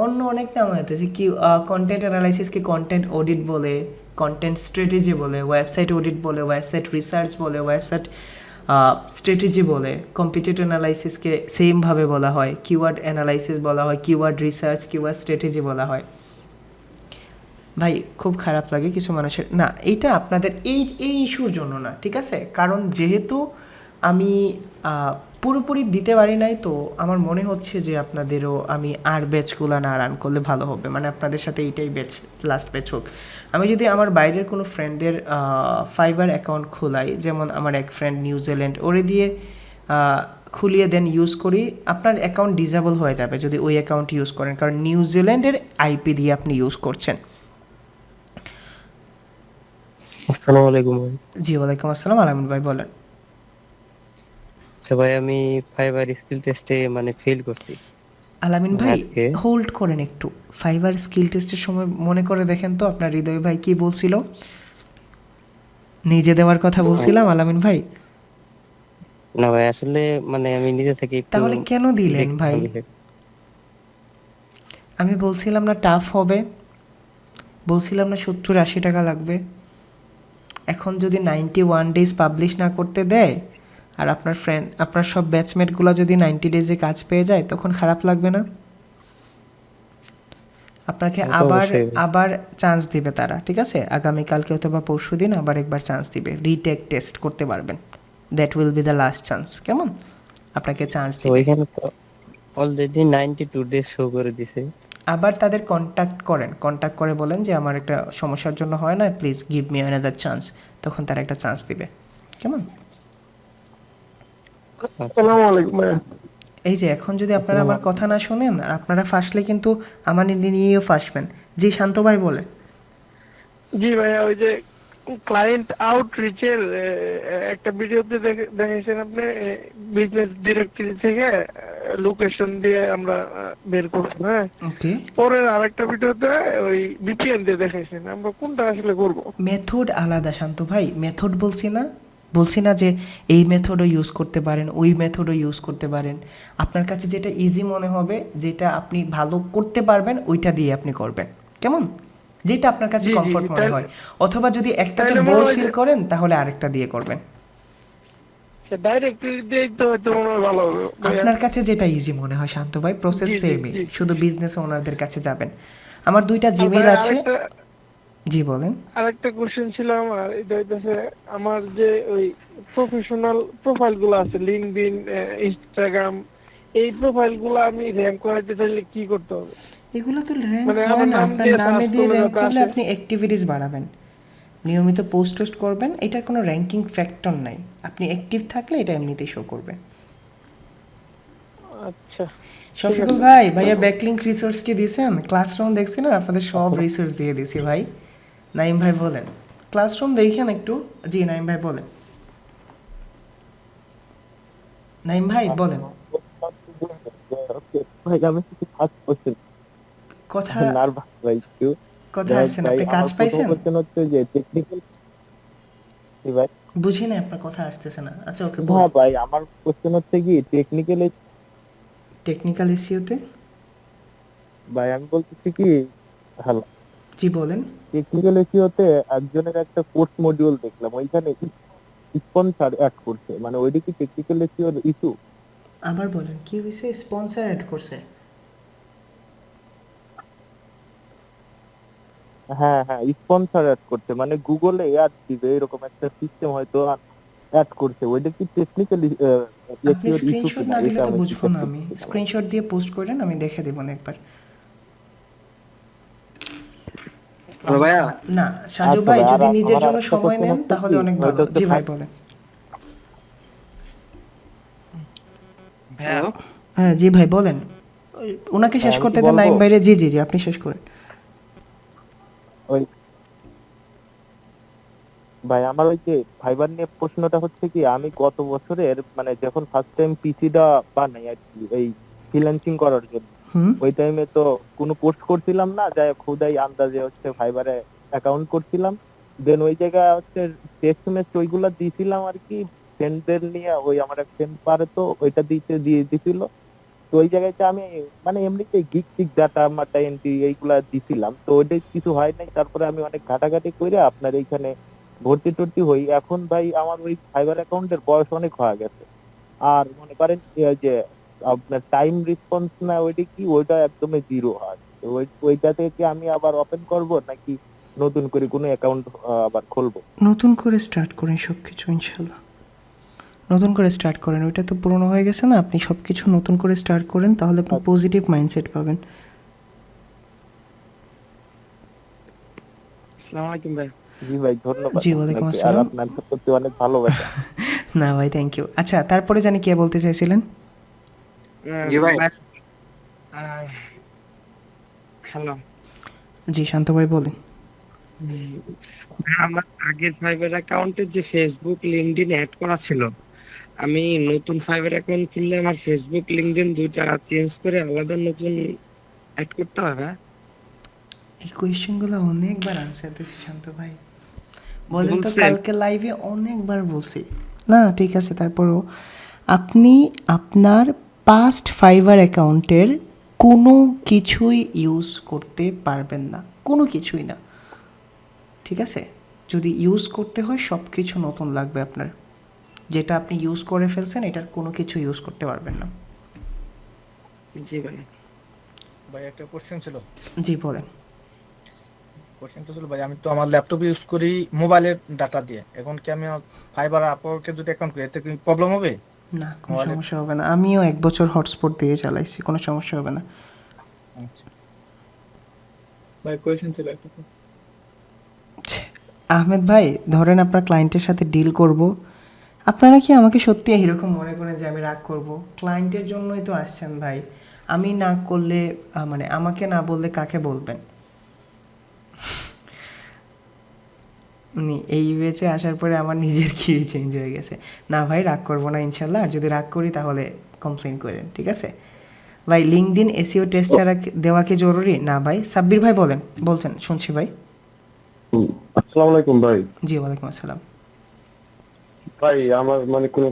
অন্য অনেক নাম আছে, কি কন্টেন্ট অ্যানালাইসিসকে কন্টেন্ট অডিট বলে, কন্টেন্ট স্ট্র্যাটেজি বলে, ওয়েবসাইট অডিট বলে, ওয়েবসাইট রিসার্চ বলে, ওয়েবসাইট স্ট্র্যাটেজি বলে, কম্পিটিটর অ্যানালাইসিসকে সেমভাবে বলা হয়, কিওয়ার্ড অ্যানালাইসিস বলা হয়, কিওয়ার্ড রিসার্চ, কিওয়ার্ড স্ট্র্যাটেজি বলা হয়। ভাই খুব খারাপ লাগে কিছু মানুষের, না এইটা আপনাদের এই ইস্যুর জন্য না, ঠিক আছে? কারণ যেহেতু আমি পুরোপুরি দিতে পারি নাই, তো আমার মনে হচ্ছে যে আপনাদেরও আমি আর ব্যাচগুলো না রান করলে ভালো হবে, মানে আপনাদের সাথে এইটাই ব্যাচ লাস্ট ব্যাচ হোক। আমি যদি আমার বাইরের কোনো ফ্রেন্ডদের ফাইবার অ্যাকাউন্ট খোলাই, যেমন আমার এক ফ্রেন্ড নিউজিল্যান্ড, ওরে দিয়ে খুলিয়ে দেন ইউজ করি, আপনার অ্যাকাউন্ট ডিসেবল হয়ে যাবে যদি ওই অ্যাকাউন্ট ইউজ করেন, কারণ নিউজিল্যান্ডের আইপি দিয়ে আপনি ইউজ করছেন। আসসালামু আলাইকুম ভাই। জি ওয়ালাইকুম আসসালাম, আলামিন ভাই বলেন। আচ্ছা ভাই, আমি ফাইবার স্কিল টেস্টে মানে ফেল করছি আলামিন ভাই, আজকে। হোল্ড করেন একটু। ফাইবার স্কিল টেস্টের সময় মনে করে দেখেন তো আপনার হৃদয় ভাই কি বলছিল। নিজে দেওয়ার কথা বলছিলাম আলামিন ভাই। না ভাই, আসলে মানে আমি নিজে থেকে একটু তাহলে কেন দিলেন ভাই? দেখছিলাম বিষয়টা। আমি বলছিলাম না টাফ হবে, বলছিলাম না 70-80 টাকা লাগবে। এখন যদি 91 ডেজ পাবলিশ না করতে দেয় আর আপনার সব ব্যাচমেটগুলো যদি 90 ডেজে কাজ পেয়ে যায়, তখন খারাপ লাগবে না? আপনাকে তা তো আবার অবশ্যই ভাই। আবার চান্স দিবে তারা, ঠিক আছে? আগামীকালকে অথবা পরশুদিন আবার একবার চান্স দিবে, রিটেক টেস্ট করতে পারবেন। That will be the last chance, কেমন? আপনাকে চান্স তো দিবে। ওইখানে তো অলরেডি 92 ডেজ শো করে দিছে। আবার তাদের কন্ট্যাক্ট করে বলেন যে আমার একটা সমস্যার জন্য হয় না, please give me another chance. তখন তারা একটা চান্স দিবে, কেমন? আচ্ছা। আসসালামু আলাইকুম ভাইয়া। এই যে এখন যদি আপনারা আমার কথা না শোনেন আর আপনারা ফাঁসলে কিন্তু আমার নিয়েও ফাঁসবেন। জি শান্ত ভাই বলে। জি ভাইয়া, ওই যে ক্লায়েন্ট আউটরিচের একটা ভিডিওতে দেখেছেন আপনি, বিজনেস ডিরেক্টরি থেকে লোকেশন দিয়ে আমরা বের করছি, হ্যাঁ। ওকে, পরের আরেকটা ভিডিওতে ওই ভিপিএন দিয়ে দেখাইছেন, আমরা কোনটা আসলে করব? মেথড আলাদা শান্ত ভাই। মেথড বলছি না যে এই মেথডও ইউজ করতে পারেন, ওই মেথডও ইউজ করতে পারেন। আপনার কাছে যেটা ইজি মনে হবে, যেটা আপনি ভালো করতে পারবেন, ওইটা দিয়ে আপনি করবেন, কেমন? যেটা আপনার কাছে জি জি কমফর্ট জি, মনে হয়। অথবা যদি একটাতে তাইলে মনে বোর হয় ফিল যে করেন তাহলে আরেকটা দিয়ে করবেন। ডাইরেক্টরি দিয়ে তো হয়তো মনে হয় ভালো হবে ভাইয়া। আপনার কাছে যেটা ইজি মনে হয় শান্ত ভাই, প্রসেস জি জি সেমই, জি। শুধু বিজনেস ওনারদের কাছে যাবেন। আমার 2টা আর জিমেইল ভাইয়া আছে। জি বলেন। আরেকটা কোশ্চেন ছিল আমার, এটা হইতেছে আমার যে ওই প্রফেশনাল প্রোফাইল গুলো আছে, লিঙ্কডইন, ইনস্টাগ্রাম, এই প্রোফাইল গুলো আমি র্যাঙ্ক করাইতে চাইলে কি করতে হবে? এগুলো তো র্যাঙ্ক মানে হয় আমার না, নাম আপনার দিয়ে নামে সার্চ দিয়ে করলে র্যাঙ্ক যাতে হলে আসে। আপনি অ্যাক্টিভিটিস বাড়াবেন, নিয়মিত পোস্ট করবেন। এটার কোনো র্যাঙ্কিং ফ্যাক্টর নাই, আপনি অ্যাক্টিভ থাকলে এটা এমনিতেই শো করবে। আচ্ছা, ঠিক শফিকুল আছে। ভাইয়া ব্যাকলিংক রিসোর্স কি দিয়েছেন? ক্লাসরুম দেখছেন? আর আপনাদের সব রিসোর্স দিয়ে দিছি ভাই। নাইম ভাই বলেন, ক্লাসরুম দেখেন একটু। জি নাইম ভাই বলেন। নাইম ভাই বলেন। ভাই আমি কিছু কাজ করছি, কথা নার্ভাস ভাই একটু। কথা যাই হোক আসছেন, ভাই, আপনি কাজ আমার প্রথম পাইছেন? কোশ্চেন হচ্ছে যে টেকনিক্যাল। ভাই, বুঝি না, আপনার কথা আসতেছে না। আচ্ছা ওকে হ্যাঁ বলেন। ভাই, আমার কোশ্চেন হচ্ছে কি টেকনিক্যাল। টেকনিক্যাল ইস্যুতে। ভাই আমি বলতেছি কি, হ্যালো, জি বলেন। টেকনিক্যাল এসিওতে একজনের একটা কোর্স মডিউল দেখলাম, ওইখানে স্পন্সর অ্যাড করছে, মানে ওইটা কি টেকনিক্যাল এসিওর ইস্যু? আবার বলেন কি হয়েছে? স্পন্সর অ্যাড করছে? হ্যাঁ হ্যাঁ, স্পন্সর অ্যাড করছে, মানে গুগলে অ্যাড দিবে এরকম একটা সিস্টেম হয়তো অ্যাড করছে, ওইটা কি টেকনিক্যাল আপনি এসিওর ইস্যু স্ক্রিনশট কিনা না দিলে এটা তো আমি বুঝবো জিজ্ঞেস না। আমি করতেছিলাম। স্ক্রিনশট দিয়ে পোস্ট করেন, আমি দেখে দেবো না একবার। ভাইয়া, না সাজু আচ্ছা ভাই, ভাই, আর যদি নিজের আমার জন্য আরেকটা সময় কোশ্চেন নেন হচ্ছে তাহলে কি, অনেক ওইটা ভালো। হচ্ছে জি ভাই বলেন। ভাইয়া হ্যাঁ জি ভাই বলেন। ওনাকে ভাই শেষ আমি কি করতে দেন বলবো, নাইম বাইরে। জি জি জি, আপনি শেষ করেন। ওই ভাই আমার ওই যে ফাইবার নিয়ে প্রশ্নটা হচ্ছে কি, আমি গত বছরের মানে যখন ফার্স্ট টাইম পিসিটা বানাই আর কি, এই ফ্রিল্যান্সিং করার জন্য, হুম। ওই টাইমে তো কোনো পোস্ট করছিলাম না, যাই খুদাই আন্দাজে হচ্ছে ফাইবারে অ্যাকাউন্ট করছিলাম। দেন ওই জায়গায় হচ্ছে টেক্সট মেসেজ ওইগুলা দিয়েছিলাম আর কি, ফ্রেন্ডদের নিয়ে। ওই আমার এক ফ্রেন্ড পারে তো ওইটা দিয়ে দিছিল। তো ওই জায়গাতে আমি মানে এমনিতে গিগ টিক ডাটা মাটা এন্ট্রি এইগুলা দিছিলাম, তো ওইটা কিছু হয় নাই। তারপরে আমি অনেক ঘাটাঘাটি করে আপনার এইখানে ভর্তি টর্তি হই। এখন ভাই আমার ওই ফাইবার অ্যাকাউন্টের বয়স অনেক হয়ে গেছে, আর মনে করেন এই যে আপনার টাইম রেসপন্স না ওইটা কি, ওইটা একদমই জিরো হয়। তো ওইটাতে কি আমি আবার ওপেন করব নাকি নতুন করে কোনো অ্যাকাউন্ট আবার খুলবো? নতুন করে স্টার্ট করেন সব কিছু, ইনশাল্লাহ নতুন করে স্টার্ট করেন। ওইটা তো পুরনো হয়ে গেছে না, আপনি সব কিছু নতুন করে স্টার্ট করেন, তাহলে আপনি পজিটিভ মাইন্ডসেট পাবেন। আসসালামু আলাইকুম ভাই। জি ভাই, ধন্যবাদ জি ওয়ালাইকুম আপনাকে, আর আসসালাম। আপনার প্রতি অনেক ভালোবাসা। না ভাই, থ্যাংক ইউ। আচ্ছা তারপরে জানি কে বলতে চাইছিলেন? জি ভাই। হ্যালো। জি শান্ত ভাই বলেন। আমার আগের ফাইবার অ্যাকাউন্টে যে ফেসবুক লিঙ্কডইন অ্যাড করা ছিল, আমি নতুন ফাইবার অ্যাকাউন্ট খুললে আমার ফেসবুক লিঙ্কডইন দুইটা চেঞ্জ করে আলাদা নতুন অ্যাড করতে হবে? এই কোয়েশ্চেনগুলো অনেকবার আনসার দিয়েছি শান্ত ভাই, বলেন তো। বলছেন? কালকে লাইভে অনেকবার বলছি না, ঠিক আছে। তারপরও আপনি আপনার পাস্ট ফাইবার অ্যাকাউন্টের কোনো কিছুই ইউজ করতে পারবেন না, কোনো কিছুই না, ঠিক আছে? যদি ইউজ করতে হয় সব কিছু নতুন লাগবে আপনার। যেটা আপনি ইউজ করে ফেলছেন এটার কোনো কিছু ইউজ করতে পারবেন না। জি ভাই। ভাই একটা কোশ্চেন ছিল। জি বলেন। কোশ্চেনটা ছিল ভাই, আমি তো আমার ল্যাপটপ ইউজ করি মোবাইলের ডাটা দিয়ে। এখন কি আমি ফাইবার আপওয়ার্কে যদি অ্যাকাউন্ট করি এতে কি প্রবলেম হবে? না, কোনো মোবাইলে- সমস্যা হবে না। আমিও 1 বছর হটস্পট দিয়ে চালাইছি, কোনো সমস্যা হবে না। আচ্ছা। ভাই কোয়েশ্চেন ছিল একটা। আহমেদ ভাই, ধরেন আপনার ক্লায়েন্টের সাথে ডিল করব, আপনারা কি আমাকে সত্যি এরকম মনে করেন যে আমি রাগ করব? ক্লায়েন্টের জন্যই তো আসছেন ভাই। আমি না করলে মানে আমাকে না বললে কাকে বলবেন? এই বেচে আসার পরে আমার নিজের কি চেঞ্জ হয়ে গেছে। না ভাই, রাগ করবো না ইনশাল্লাহ। আর যদি রাগ করি তাহলে কমপ্লেন করেন, ঠিক আছে ভাই? লিঙ্কডইন এসইও টেস্ট ছাড়া দেওয়া কি জরুরি? না ভাই। সাব্বির ভাই বলেন, বলছেন শুনছি ভাই। আসসালামু আলাইকুম ভাই। জি ওয়ালাইকুম আসসালাম। ভাই আমার মানে কোনো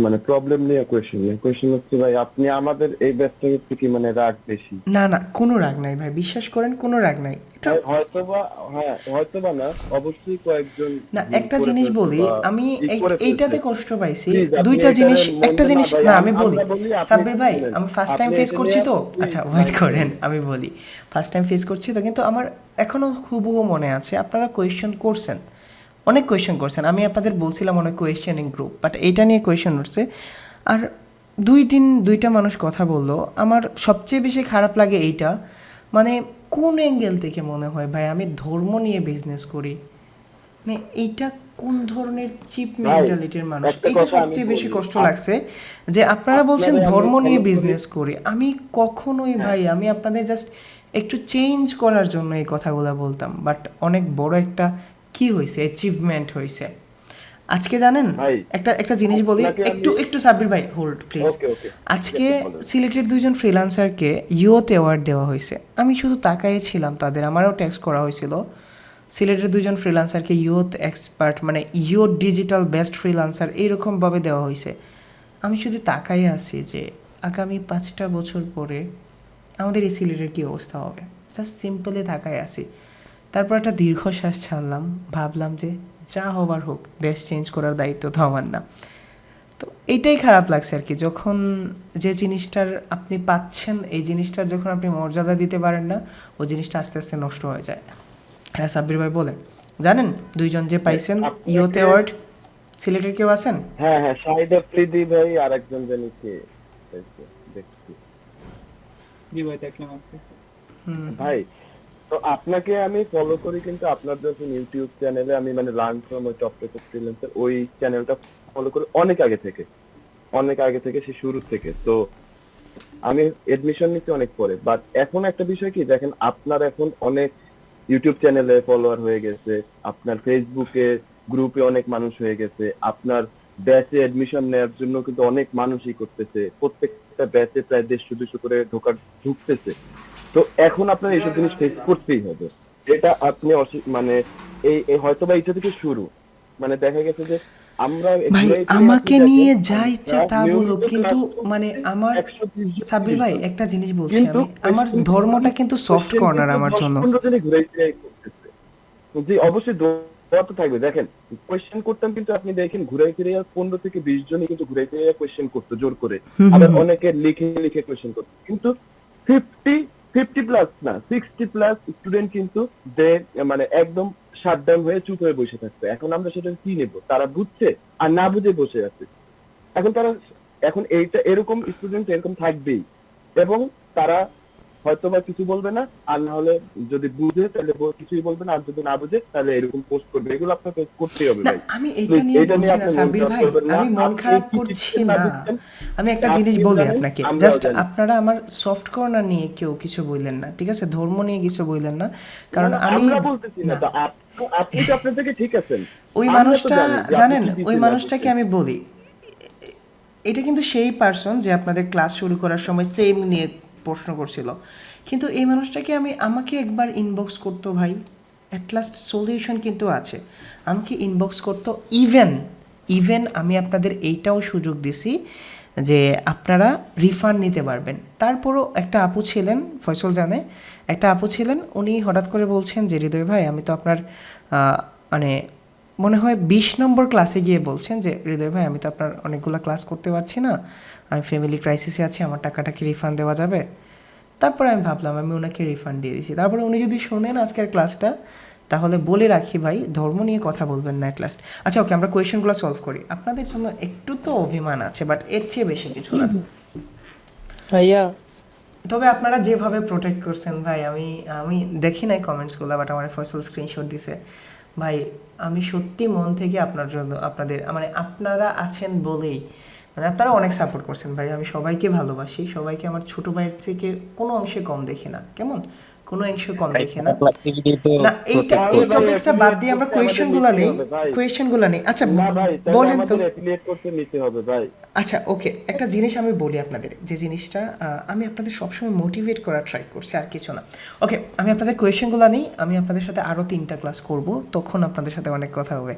মানে প্রবলেম নিয়ে কোয়েশ্চেন নেই। কোয়েশ্চেন হচ্ছে ভাই, আপনি আমাদের এই ব্যাচটাকে থেকে মানে রাগ বেশি? না না, কোনো রাগ নাই ভাই, বিশ্বাস করেন কোনো রাগ নাই। এটা হয়তোবা, হ্যাঁ হয়তোবা না, অবশ্যই কয়েকজন না, ভুল একটা করে জিনিস ফেলছে বলি, বা আমি ই করে ফেলছে। এইটাতে কষ্ট পাইছি। Please, আপনি দুইটা এটারে জিনিস, মন একটা দেন না জিনিস ভাই। না, আমি বলি আমরা বলি, আপনি সাব্বির ভাই, শুনেন। আমি ফার্স্ট টাইম আপনি ফেস এটা করছি নিয়ে তো। please আচ্ছা ওয়েট mind করেন, করেন। আমি বলি ফার্স্ট টাইম ফেস করছি তো, কিন্তু আমার এখনো হুবহু মনে আছে আপনারা কোয়েশ্চেন করছেন, অনেক কোয়েশ্চেন করছেন। আমি আপনাদের বলছিলাম অনেক কোয়েশ্চেনিং গ্রুপ, বাট এইটা নিয়ে কোয়েশ্চেন উঠছে। আর দুইটা মানুষ কথা বললো। আমার সবচেয়ে বেশি খারাপ লাগে এইটা, মানে কোন অ্যাঙ্গেল থেকে মনে হয় ভাই আমি ধর্ম নিয়ে বিজনেস করি? মানে এইটা কোন ধরনের চিপ মেন্টালিটির মানুষ? একটা এইটা কথা আমি সবচেয়ে বেশি বলি। কষ্ট লাগছে যে আপনারা বলছেন আপনারে আমি ধর্ম নিয়ে follow করি। বিজনেস করি। আমি কখনোই ভাই, আমি আপনাদের জাস্ট একটু চেঞ্জ করার জন্য এই কথাগুলো বলতাম, বাট অনেক বড় একটা কি হয়েছে, অ্যাচিভমেন্ট হয়েছে আজকে, জানেন? ভাই, একটা জিনিস বলি, আপনাকে আমি- একটু সাব্বির ভাই হোল্ড প্লিজ। ওকে ওকে। আজকে সিলেটের 2জন ফ্রিল্যান্সারকে ইউথ অ্যাওয়ার্ড দেওয়া হয়েছে। আমি শুধু তাকাই ছিলাম তাদের, আমারও টেক্সট করা হয়েছিল। সিলেটের 2জন ফ্রিল্যান্সারকে ইউথ এক্সপার্ট, মানে ইউথ ডিজিটাল বেস্ট ফ্রিল্যান্সার এইরকমভাবে দেওয়া হয়েছে। আমি শুধু তাকাই আছি যে আগামী 5টা বছর পরে আমাদের এই সিলেটের কী অবস্থা হবে, জাস্ট সিম্পলি তাকাই আছি। তারপর একটা দীর্ঘশ্বাস ছাড়লাম, ভাবলাম যে যা হবার হোক, দেশ চেঞ্জ করার দায়িত্ব তো আমার না। তো এইটাই খারাপ লাগছে আর কি, যখন যে জিনিসটার আপনি পাচ্ছেন, এই জিনিসটার যখন আপনি মর্যাদা দিতে পারেন না, ওই জিনিসটা আস্তে আস্তে নষ্ট হয়ে যায়। হ্যাঁ সাব্বির ভাই বলেন, জানেন 2জন যে পাইছেন আপনাকে- ইউথ অ্যাওয়ার্ড, সিলেটের কেউ আছেন? হ্যাঁ হ্যাঁ, শাহিদ আফ্রিদি ভাই আর একজন জানি কে হয়েছে, দেখছি। জি ভাই দেখলাম আজকে। ভাই তো আপনাকে আমি ফলো করি, কিন্তু আপনার যখন ইউটিউব চ্যানেলে আমি মানে লার্ন ফ্রম ওই টপ ফ্রিল্যান্সার ওই চ্যানেলটা ফলো করি অনেক আগে থেকে, সে শুরু থেকে। তো আমি এডমিশন নিচ্ছি অনেক পরে, বাট এখন একটা বিষয় কি দেখেন, আপনার এখন অনেক ইউটিউব চ্যানেলে ফলোয়ার হয়ে গেছে, আপনার ফেসবুকে গ্রুপে অনেক মানুষ হয়ে গেছে, আপনার ব্যাচে এডমিশন নেওয়ার জন্য কিন্তু অনেক মানুষই করতেছে, প্রত্যেকটা ব্যাচে প্রায় 150-200 করে ঢুকতেছে। তো এখন আপনার এইসব জিনিস ফেস করতেই হবে। এটা আপনি মানে এই হয়তো বা এটা থেকে শুরু, মানে দেখা গেছে যে আমরা ভাই ঘুরে ফিরে আমাকে আপনি নিয়ে দেখেন, যা ইচ্ছা তা আমরা বলো, নিয়মিত কিন্তু class করতেছি মানে আমার 120 জন, সাব্বির ভাই 30 জন। একটা জিনিস বলছি কিন্তু আমি, আমার ধর্মটা কিন্তু সফট কর্নার আমার জন্য। 10-15 জনই ঘুরে ফিরে করতেছে। জি অবশ্যই দোয়া তো থাকবে। দেখেন কোয়েশ্চেন করতাম, কিন্তু আপনি দেখেন ঘুরে ফিরে 15 থেকে 20 জনই কিন্তু ঘুরে ফিরে কোয়েশ্চেন করতো জোর করে। আবার অনেকে লিখে কোয়েশ্চেন করতো, কিন্তু 50 প্লাস না 60 প্লাস স্টুডেন্ট কিন্তু মানে একদম শাটডাউন হয়ে চুপ হয়ে বসে থাকতো। এখন আমরা সেটা কি নেব? তারা বুঝছে আর না বুঝে বসে আছে। এখন এইটা এরকম স্টুডেন্ট এরকম থাকবেই, এবং তারা হয়তো বা কিছু বলবে না, আর না হলে যদি বুঝে তাহলে কিছুই বলবে না, আর যদি না বুঝে তাহলে এরকম পোস্ট করবে। এগুলো আপনাকে করতেই হবে না ভাই। আমি এইটা Please, নিয়ে এটা নিয়ে বলছি না আপনি মন সাব্বির খারাপ ভাই, করবেন না। আমি মন আপনি খারাপ কি করছি দিচ্ছেন না না। দিচ্ছেন আমি একটা জিনিস আপনিও বলি জানেন, আপনাকে, আমরাও জাস্ট জানি। আপনারা আমার সফট কর্নার নিয়ে কেউ কিছু বললেন না, ঠিক আছে? ধর্ম নিয়ে কিছু বললেন না, কারণ না, আমি আমরা বলতেছি না না তো, আপনি তো আপনার থেকে ঠিক আছেন। ওই আমরা তো মানুষটা জানি যে আপনি জানেন, কি ওই দিচ্ছেন না মানুষটাকে দিচ্ছেন। আমি বলি, এটা কিন্তু সেই পার্সন যে আপনাদের ক্লাস শুরু করার সময় সেম নিয়ে প্রশ্ন করছিল, কিন্তু এই মানুষটাকে আমাকে একবার ইনবক্স করতো ভাই, অ্যাট লাস্ট সলিউশন কিন্তু আছে, আমাকে ইনবক্স করতো। ইভেন আমি আপনাদের এইটাও সুযোগ দিছি যে আপনারা রিফান্ড নিতে পারবেন। তারপরও একটা আপু ছিলেন, ফয়সল জানে, একটা আপু ছিলেন, উনি হঠাৎ করে বলছেন যে হৃদয় ভাই আমি তো আপনার মানে মনে হয় 20 নম্বর ক্লাসে গিয়ে বলছেন যে হৃদয় ভাই আমি তো আপনার অনেকগুলো ক্লাস করতে পারছি না, আমি ফ্যামিলি ক্রাইসিসে আছি, আমার টাকাটা কি রিফান্ড দেওয়া যাবে? তারপরে আমি ভাবলাম আমি ওনাকে রিফান্ড দিয়ে দিয়েছি। তারপরে উনি যদি শোনেন আজকের ক্লাসটা, তাহলে বলে রাখি ভাই, ধর্ম নিয়ে কথা বলবেন না অ্যাট লাস্ট। আচ্ছা ওকে, আমরা কোয়েশনগুলো সলভ করি। আপনাদের জন্য একটু তো অভিমান আছে, বাট এর চেয়ে বেশি কিছু না। ভাইয়া তবে আপনারা যেভাবে প্রোটেক্ট করছেন ভাই, আমি আমি দেখি নাই কমেন্টসগুলো, বাট আমার ফয়সল স্ক্রিনশট দিছে ভাই। আমি সত্যি মন থেকে আপনার জন্য, আপনাদের মানে আপনারা আছেন বলেই, মানে আপনারা অনেক সাপোর্ট করছেন ভাই। আমি সবাইকে ভালোবাসি, সবাইকে আমার ছোট ভাইয়ের থেকে কোনো অংশে কম দেখি না, কেমন কোনো অংশে কম দেখি না। না এইটা তাহলে এই ভাই টপিকসটা বাদ দিয়ে আমরা affiliate করতে কোয়েশনগুলো আমাদের নেই, নিতে হবে ভাই। কোয়েশনগুলো নেই। আচ্ছা না ভাই, তাহলে বলেন তো। আমাদের অ্যাফিলিয়েট করতে নিতে হবে ভাই। আচ্ছা ওকে, একটা জিনিস আমি বলি আপনাদের, যে জিনিসটা আমি আপনাদের সবসময় মোটিভেট করার ট্রাই করছি, আর কিছু না। ওকে, আমি আপনাদের কোয়েশ্চেনগুলো নিই, আমি আপনাদের সাথে আরও 3টা ক্লাস করব, তখন আপনাদের সাথে অনেক কথা হবে।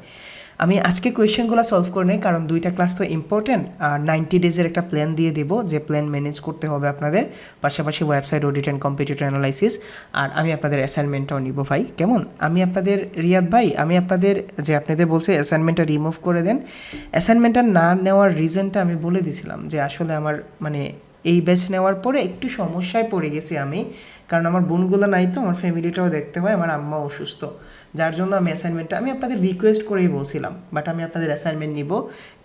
আমি আজকে কোয়েশ্চেনগুলো সলভ করে নিই, কারণ 2টা ক্লাস তো ইম্পর্টেন্ট। আর 90 ডেজের একটা প্ল্যান দিয়ে দিব, যে প্ল্যান ম্যানেজ করতে হবে আপনাদের, পাশাপাশি website audit and competitor analysis. আর আমি আপনাদের অ্যাসাইনমেন্টটাও নিব ভাই, কেমন? আমি আপনাদের রিয়াদ ভাই, আমি আপনাদের যে আপনাদের বলছে অ্যাসাইনমেন্টটা রিমুভ করে দেন, অ্যাসাইনমেন্টটা না নেওয়ার রিজনটা আমি বলে দিয়েছিলাম, যে আসলে আমার মানে এই ব্যাচ নেওয়ার পরে একটু সমস্যায় পড়ে গেছি আমি, কারণ আমার বোনগুলো নাই তো, আমার ফ্যামিলিটাও দেখতে হয়, আমার আম্মা অসুস্থ, যার জন্য আমি অ্যাসাইনমেন্টটা আমি আপনাদের রিকোয়েস্ট করেই বলছিলাম, বাট আমি আপনাদের অ্যাসাইনমেন্ট নিব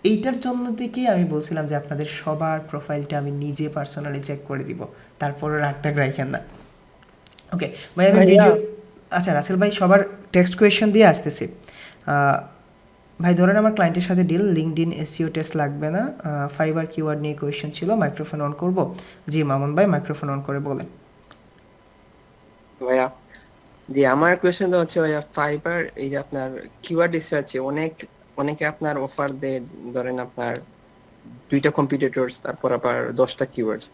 এইটার জন্য থেকেই আমি বলছিলাম যে আপনাদের সবার প্রোফাইলটা আমি নিজে পার্সোনালি চেক করে দিব, তারপরে রাগটা রাখেন না। ওকে ভাই, আমি ভিডিও, আচ্ছা রাসেল ভাই সবার টেক্সট কোয়েশ্চেন দিয়ে আসতেছি। ভাই ধরেন আমার ক্লায়েন্টের সাথে ডিল, লিঙ্কডইন এসইও টেস্ট লাগবে না, ফাইবার কিওয়ার্ড নিয়ে কোয়েশ্চেন ছিল, মাইক্রোফোন অন করব? জি মামুন ভাই, মাইক্রোফোন অন করে বলেন। ভাইয়া জি, আমার কোয়েশ্চেন হচ্ছে ভাইয়া, ফাইবার এই যে আপনার কিওয়ার্ড রিসার্চে অনেকে আপনার অফার দেয়, ধরেন আপনার 2টা কম্পিটিটরস, তারপর আবার 10টা কিওয়ার্ডস।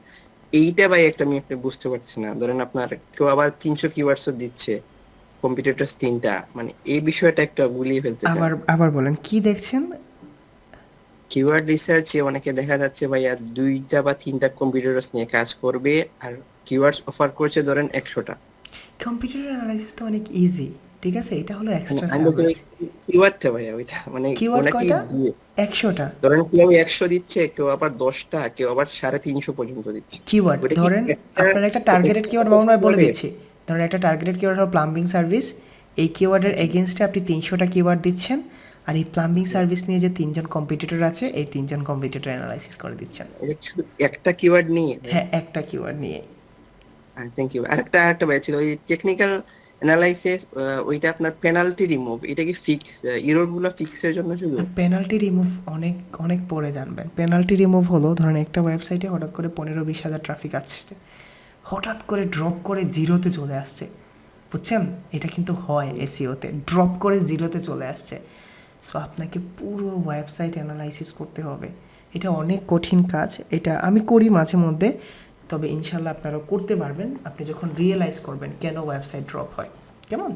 এইটা ভাই একটা আমি আপনি বুঝতে পারছি না, ধরেন আপনার কেউ আবার 300 কিওয়ার্ডসও দিচ্ছে, কম্পিটিটরস 3টা, মানে এই বিষয়টা একটা গুলিয়ে ফেলতে চাই। আবার বলেন কি দেখছেন? কিওয়ার্ড রিসার্চে অনেকে দেখা যাচ্ছে ভাইয়া 2টা বা 3টা কম্পিটিটরস নিয়ে কাজ করবে, আর কিওয়ার্ডস অফার করছে ধরেন 100টা। কম্পিউটার অ্যানালাইসিস তো অনেক ইজি, ঠিক আছে, এটা হলো এক্সট্রা আমি বলছি সার্ভিস। কিওয়ার্ডটা ভাইয়া ওইটা, মানে কিওয়ার্ড ওনাকে কয়টা? দিয়ে 100টা ধরেন কেউ 100 দিচ্ছে, কেউ আবার 10টা, কেউ আবার 350 পর্যন্ত দিচ্ছে। কিওয়ার্ড। ওটা কি ধরেন আপনার একটা টার্গেটেড কিওয়ার্ড মামুন ভাই বলে দিচ্ছি, ধরেন একটা টার্গেটেড কিওয়ার্ড হলো প্লাম্বিং সার্ভিস, এই কিওয়ার্ডের এগেনস্টে আপনি 300টা কিওয়ার্ড দিচ্ছেন, আর এই প্লাম্বিং সার্ভিস নিয়ে যে 3জন কম্পিটিটর আছে, এই 3জন কম্পিটিটর অ্যানালাইসিস করে দিচ্ছেন। এটা শুধু একটা কিওয়ার্ড নিয়ে? হ্যাঁ একটা কিওয়ার্ড নিয়ে। Thank you. আরেকটা ভাই ছিল, ওই টেকনিক্যাল অ্যানালাইসিস, ওইটা আপনার পেনাল্টি রিমুভ, এটা কি ফিক্স, এরর গুলো ফিক্সের জন্য শুধু? পেনাল্টি রিমুভ অনেক অনেক পরে জানবেন। পেনাল্টি রিমুভ হলো, ধরেন একটা ওয়েবসাইটে হঠাৎ করে 15-20 হাজার ট্রাফিক আসছে, হঠাৎ করে ড্রপ করে জিরোতে চলে আসছে, বুঝছেন? এটা কিন্তু হয় এসইওতে, ড্রপ করে জিরোতে চলে আসছে। সো আপনাকে পুরো ওয়েবসাইট অ্যানালাইসিস করতে হবে, এটা অনেক কঠিন কাজ, এটা আমি করি মাঝে মধ্যে, তবে ইনশাল্লাহ আপনারাও করতে পারবেন আপনি যখন রিয়েলাইজ করবেন কেন ওয়েবসাইট ড্রপ হয়, কেমন?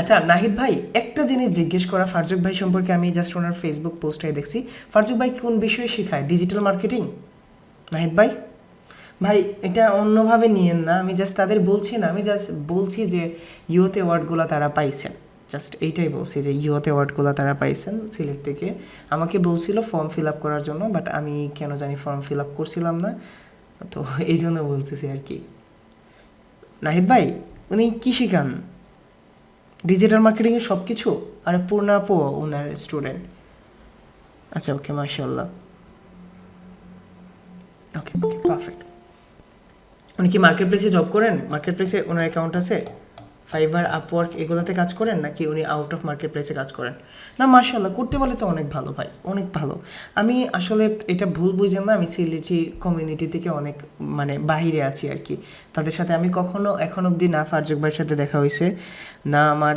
আচ্ছা নাহিদ ভাই, একটা জিনিস জিজ্ঞেস করা, ফারজুক ভাই সম্পর্কে আমি জাস্ট ওনার ফেসবুক পোস্টে দেখছি, ফারজুক ভাই কোন বিষয়ে শেখায়? Digital marketing? নাহিদ ভাই ভাই এটা অন্যভাবে নিয়েন না, আমি জাস্ট তাদের বলছি না, আমি জাস্ট বলছি যে ইউথ অ্যাওয়ার্ডগুলো তারা পাইছেন, জাস্ট এইটাই বলছি যে ইউথ অ্যাওয়ার্ডগুলো তারা পাইছেন সিলেট থেকে। আমাকে বলছিল ফর্ম ফিল আপ করার জন্য, বাট আমি কেন জানি ফর্ম ফিল আপ করছিলাম না, তো এই জন্য বলতেছি আর কি। নাহিদ ভাই উনি কী শেখান? ডিজিটাল মার্কেটিংয়ের সব কিছু? আরে পূর্ণা আপু ওনার স্টুডেন্ট। আচ্ছা ওকে, মাশাআল্লাহ, ওকে ওকে পারফেক্ট। উনি কি মার্কেট প্লেসে জব করেন? মার্কেট প্লেসে ওনার অ্যাকাউন্ট আছে? ফাইবার, আপওয়ার্ক এগুলোতে কাজ করেন, নাকি উনি আউট অফ মার্কেট প্লেসে কাজ করেন? না মাশাআল্লাহ, করতে পারলে তো অনেক ভালো ভাই, অনেক ভালো। আমি আসলে এটা ভুল বুঝেন না, আমি সিলেটি কমিউনিটি থেকে অনেক মানে বাহিরে আছি আর কি। তাদের সাথে আমি কখনো এখন অবধি না ফারজুক ভাইয়ের সাথে দেখা হয়েছে, না আমার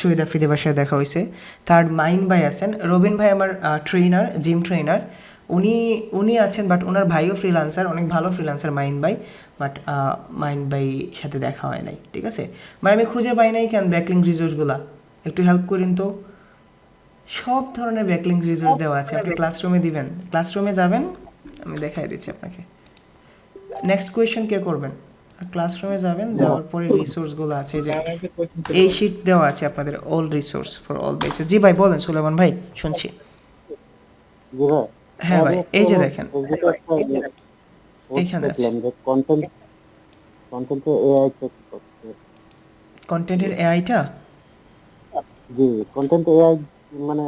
শহীদ আফ্রিদি ভাইয়ের সাথে দেখা হয়েছে। তার মাইন ভাই আছেন, রবিন ভাই আমার ট্রেনার, জিম ট্রেনার, উনি উনি আছেন, বাট ওনার ভাইও ফ্রিল্যান্সার, অনেক ভালো ফ্রিল্যান্সার মাইন ভাই, বাট মাইন ভাই সাথে দেখা হয় নাই, ঠিক আছে ভাই। আমি খুঁজে পাই নাই কেন ব্যাকলিং রিসোর্সগুলা, একটু হেল্প করেন তো। সব ধরনের ব্যাকলিং রিসোর্স দেওয়া আছে, আপনি ক্লাসরুমে দিবেন, ক্লাসরুমে যাবেন, আমি দেখাই দিচ্ছি আপনাকে। নেক্সট কোয়েশ্চেন কে করবেন? ক্লাসরুমে যাবেন, যাওয়ার পরে রিসোর্সগুলো আছে, যে এই শিট দেওয়া আছে আপনাদের, all resource for all batches. জি ভাই বলেন সুলেমান ভাই, শুনছি। হ্যাঁ ভাই, এই যে দেখেন এইখানে আছে কন্টেন্টের এআইটা। জি, কন্টেন্ট এআই মানে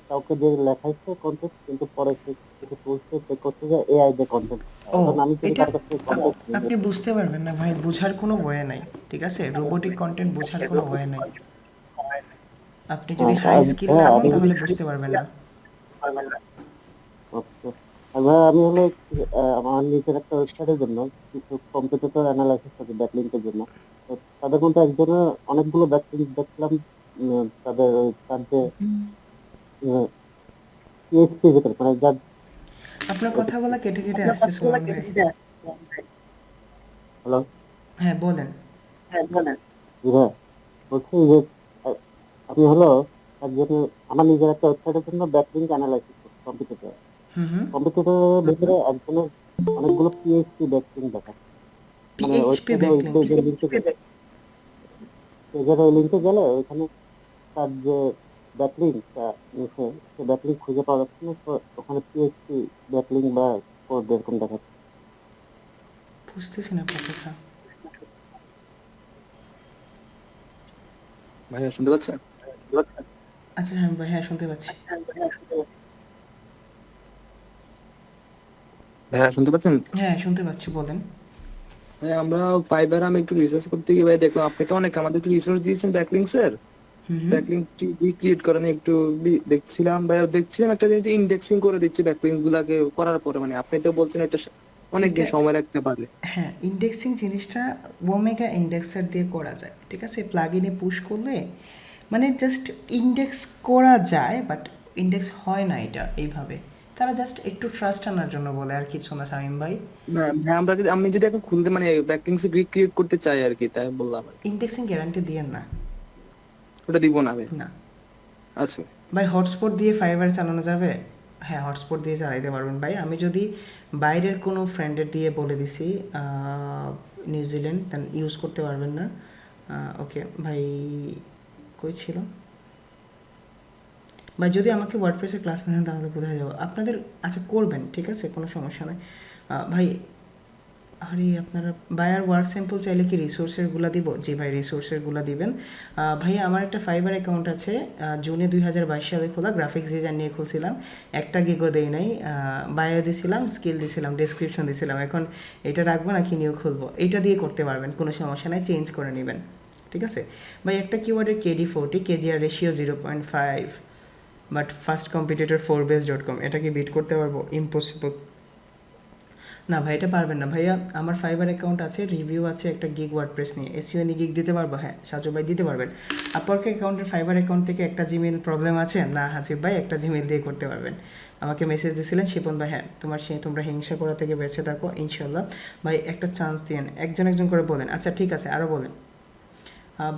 কাউকে দিয়ে লেখাইছে কন্টেন্ট, কিন্তু পরে সে কিছু টুলসে চেক করতে যায় এআই দিয়ে কন্টেন্ট। ও এখন আমি যদি এটা কার কাছ থেকে কন্টেন্ট আপনি বুঝতে পারবেন না ভাই, বোঝার কোনো ওয়ে নাই, ঠিক আছে? রোবোটিক কন্টেন্ট বোঝার কোনো ওয়ে নাই। আপনি যদি হাই স্কিল না হন তাহলে বুঝতে পারবেন না। আমি হলো আমার নিজের একটা ওয়েবসাইটের জন্য কিছু কম্পিটিটর অ্যানালাইসিস করি ব্যাকলিংকের জন্য। তো তাদের মধ্যে একজনের অনেকগুলো ব্যাকলিংক দেখলাম, তাদের ওই তার যে পিএইচপি ভিতরে মানে যার আপনার কথাগুলো কেটে কেটে আসছে সুলেমান ভাই। হ্যালো, হ্যাঁ বলেন। জি ভাই, বলছি যে আহ, আমি হলো একজন, আমার নিজের একটা ওয়েবসাইটের জন্য ব্যাকলিংক অ্যানালাইসিস করি কম্পিটিটর। হুম। কম্পিটিটরের ভিতরে একজনের অনেকগুলো পিএইচপি ব্যাকলিংক দেখা, মানে পিএইচপি ওয়েবসাইটে ওই ব্যাকলিংস। পেজের ওই লিঙ্কে গেলে ওইখানে তার যে ব্যাকলিংকটা নিচে, সে ব্যাকলিংক খুঁজে পাওয়া যাচ্ছে না, তো ওখানে পিএইচপি ব্যাকলিংক বা কোড এরকম দেখাচ্ছে। বুঝতেছি না কথাটা। ভাইয়া শুনতে পাচ্ছেন? আচ্ছা হ্যাঁ ভাই, হ্যাঁ শুনতে পাচ্ছি। ভাইয়া শুনতে পাচ্ছেন? হ্যাঁ শুনতে পাচ্ছি, বলেন। ভাই আমরা ফাইবার আমি একটু রিসার্চ করতে গিয়ে ভাই দেখলাম আপনি তো অনেক আমাদেরকে রিসোর্স দিয়েছেন ব্যাকলিংকস এর। হুম। ব্যাকলিংক ক্রিয়েট করেন একটু দেখছিলাম ভাই, দেখছিলাম একটা জিনিস ইন্ডেক্সিং করে দিচ্ছে ব্যাকলিংকস গুলাকে করার পরে, মানে আপনি তো বলছেন এটা অনেকদিন এটা সময় লাগতে পারে। হ্যাঁ, ইন্ডেক্সিং জিনিসটা ওমেগা ইন্ডেক্সার দিয়ে করা যায়, ঠিক আছে? প্লাগইনে পুশ করলে মানে জাস্ট ইন্ডেক্স করা যায়, বাট ইন্ডেক্স হয় না এটা এইভাবে। তারা জাস্ট একটু ট্রাস্ট আনার জন্য বলে, আর কিছু না শামীম ভাই। না ভাই, আমরা যদি আমি যদি এখন খুলতে মানে ব্যাকলিংকস ক্রিয়েট করতে চাই আর কি, তাই বললাম আর কি। ইন্ডেক্সিং গ্যারান্টি দিয়েন না। ওটা দিব না ভাই। না আচ্ছা ভাই, হটস্পট দিয়ে ফাইবার চালানো যাবে? হ্যাঁ হটস্পট দিয়ে চালাইতে পারবেন ভাই। আমি যদি বাইরের কোনো ফ্রেন্ডের দিয়ে বলে দিছি নিউজিল্যান্ড, দেন ইউজ করতে পারবেন না। ওকে ভাই, কই ছিল ভাই? যদি আমাকে ওয়ার্ডপ্রেসের ক্লাস নেন তাহলে কোথায় যাবো আপনাদের? আচ্ছা করবেন, ঠিক আছে, কোনো সমস্যা নয় ভাই। আরে আপনারা বায়ার ওয়ার্ক স্যাম্পল চাইলে কি রিসোর্সেরগুলো দিব? জি ভাই, রিসোর্সেরগুলো দিবেন। ভাইয়া আমার একটা ফাইবার অ্যাকাউন্ট আছে, জুনে 2022 সালে খোলা, গ্রাফিক্স ডিজাইন নিয়ে খুলছিলাম, একটা গিগও দেই নাই। বায়ো দিছিলাম, স্কিল দিছিলাম, ডেসক্রিপশন দিছিলাম। এখন এটা রাখবো নাকি নিউ খুলবো? এটা দিয়ে করতে পারবেন, কোনো সমস্যা নাই, চেঞ্জ করে নেবেন, ঠিক আছে ভাই। একটা কিওয়ার্ডের KD40, KGR ratio 0.5, but first competitor forbase.com, এটা কি বিট করতে পারবো? ইম্পসিবল। না ভাই এটা পারবেন না ভাইয়া। আমার ফাইবার অ্যাকাউন্ট আছে, রিভিউ আছে একটা গিগ ওয়ার্ডপ্রেস নিয়ে, এসইও নিয়ে গিগ দিতে পারবো? হ্যাঁ সাজু ভাই দিতে পারবেন। আপওয়ার্ক অ্যাকাউন্টের ফাইবার অ্যাকাউন্ট থেকে একটা জিমেল প্রবলেম আছে না? হাসিফ ভাই একটা জিমেল দিয়ে করতে পারবেন। আমাকে মেসেজ দিয়েছিলেন শিপন ভাই, হ্যাঁ তোমরা হিংসা করা থেকে বেঁচে থাকো ইনশাল্লাহ। ভাই একটা চান্স দিয়েন, একজন একজন করে বলেন। আচ্ছা ঠিক আছে, আরও বলেন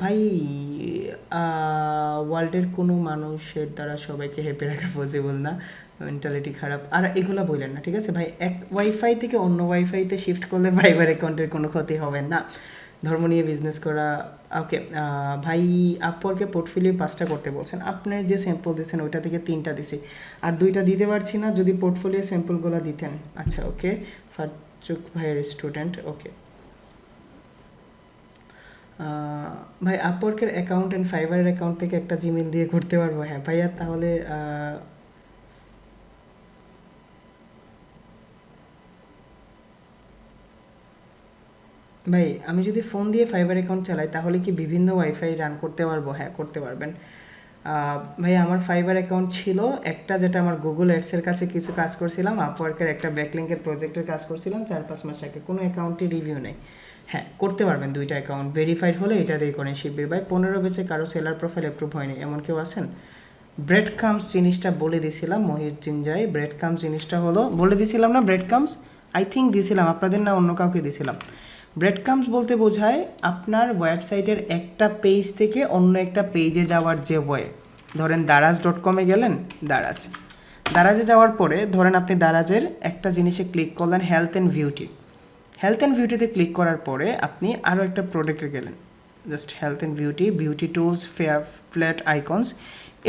ভাই। ওয়ার্ল্ডের কোনো মানুষের দ্বারা সবাইকে হ্যাপি রাখা পসিবল না, মেন্টালিটি খারাপ, আর এগুলো বললেন না, ঠিক আছে ভাই। এক ওয়াইফাই থেকে অন্য ওয়াইফাইতে শিফট করলে ফাইবার অ্যাকাউন্টের কোনো ক্ষতি হবে না। ধর্ম নিয়ে বিজনেস করা, ওকে ভাই। আপওয়ার্কে পোর্টফোলিও 5টা করতে বলছেন, আপনি যে স্যাম্পল দিয়েছেন ওইটা থেকে 3টা দিছি, আর 2টা দিতে পারছি না, যদি পোর্টফোলিও স্যাম্পলগুলো দিতেন। আচ্ছা ওকে, ফারচুক ভাইয়ের স্টুডেন্ট, ওকে ভাই। আপওয়ার্কের অ্যাকাউন্ট অ্যান্ড ফাইবারের অ্যাকাউন্ট থেকে একটা জিমেল দিয়ে করতে পারবো? হ্যাঁ ভাইয়া, তাহলে ভাই আমি যদি ফোন দিয়ে ফাইবার অ্যাকাউন্ট চালাই তাহলে কি বিভিন্ন ওয়াইফাই রান করতে পারবো? হ্যাঁ, করতে পারবেন। ভাই আমার ফাইবার অ্যাকাউন্ট ছিল একটা, যেটা আমার গুগল অ্যাডসের কাছে কিছু কাজ করছিলাম, আপওয়ার্কের একটা ব্যাকলিঙ্কের প্রজেক্টের কাজ করছিলাম 4-5 মাস আগে, কোনো অ্যাকাউন্টে রিভিউ নেই। হ্যাঁ, করতে পারবেন দুইটা অ্যাকাউন্ট, ভেরিফাইড হলে এটা দিয়ে করেন। শিবির ভাই 15 বেচে কারো সেলার প্রোফাইল অ্যাপ্রুভ হয়নি, এমন কেউ আছেন? ব্রেড কামস জিনিসটা বলে দিছিলাম, মহিউদ্দিন যাই। ব্রেড কামস জিনিসটা হলো, বলে দিছিলাম না ব্রেড কামস? আই থিঙ্ক দিছিলাম, আপনাদের না অন্য কাউকে দিছিলাম। ব্রেড কামস বলতে বোঝায় আপনার ওয়েবসাইটের একটা পেজ থেকে অন্য একটা পেজে যাওয়ার যে ওয়ে। ধরেন দারাজ.com-এ গেলেন, দারাজে যাওয়ার পরে ধরেন আপনি দারাজের একটা জিনিসে ক্লিক করলেন, health and beauty. Health and বিউটিতে ক্লিক করার পরে আপনি আরও একটা প্রোডাক্টে গেলেন, just health and beauty, beauty tools, fair flat icons.